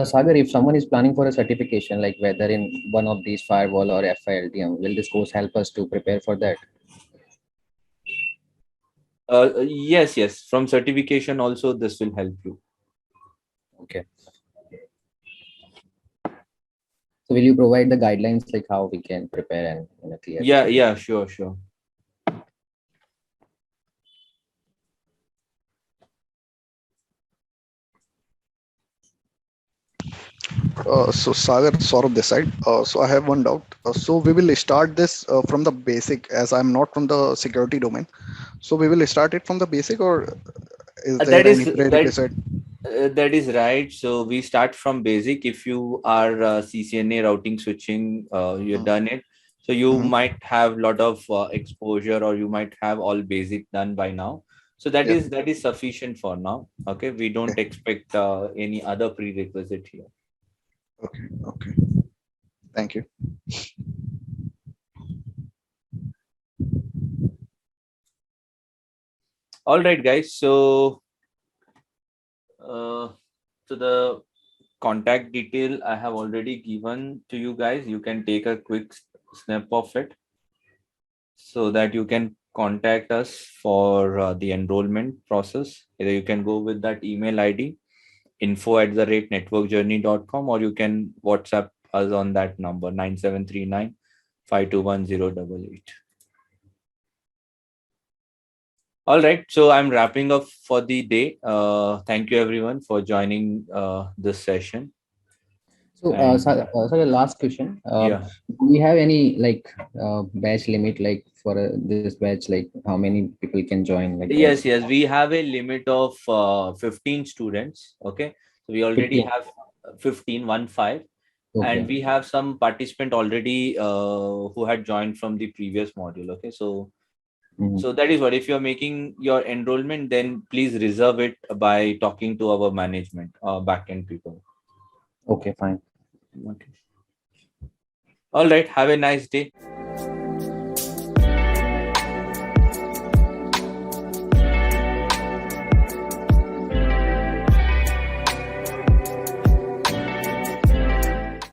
Sagar, if someone is planning for a certification, like whether in one of these firewall or FILTM, will this course help us to prepare for that? Yes. From certification also, this will help you. Okay. So, will you provide the guidelines like how we can prepare and in a clear? Yeah, sure. So Sagar, Saurabh this side. So I have one doubt. So we will start this from the basic, as I'm not from the security domain. So we will start it from the basic, or Is Uh, there that any is that prerequisite? that is right. So we start from basic. If you are CCNA routing switching, you've Mhm, done it. So you mhm. might have a lot of exposure, or you might have all basic done by now. So Yeah. that is sufficient for now. Okay, we Okay. don't expect any other prerequisite here. Okay. Okay. Thank you. All right, guys. Uh, so the contact detail I have already given to you guys. You can take a quick snap of it so that you can contact us for the enrollment process. Either you can go with that email ID info@networkjourney.com, or you can WhatsApp us on that number 9739 521 088. All right, so I'm wrapping up for the day. Thank you everyone for joining this session. So, And sorry, last question. yeah, Do we have any like batch limit, like for this batch, like how many people can join like that? yes, we have a limit of 15 students. Okay, so we already 15. have 15, 1 5, and Okay. we have some participant already who had joined from the previous module. Okay, so Mhm. that is what, if you're making your enrollment, then please reserve it by talking to our management, backend people. Okay, fine. Okay. All right, have a nice day.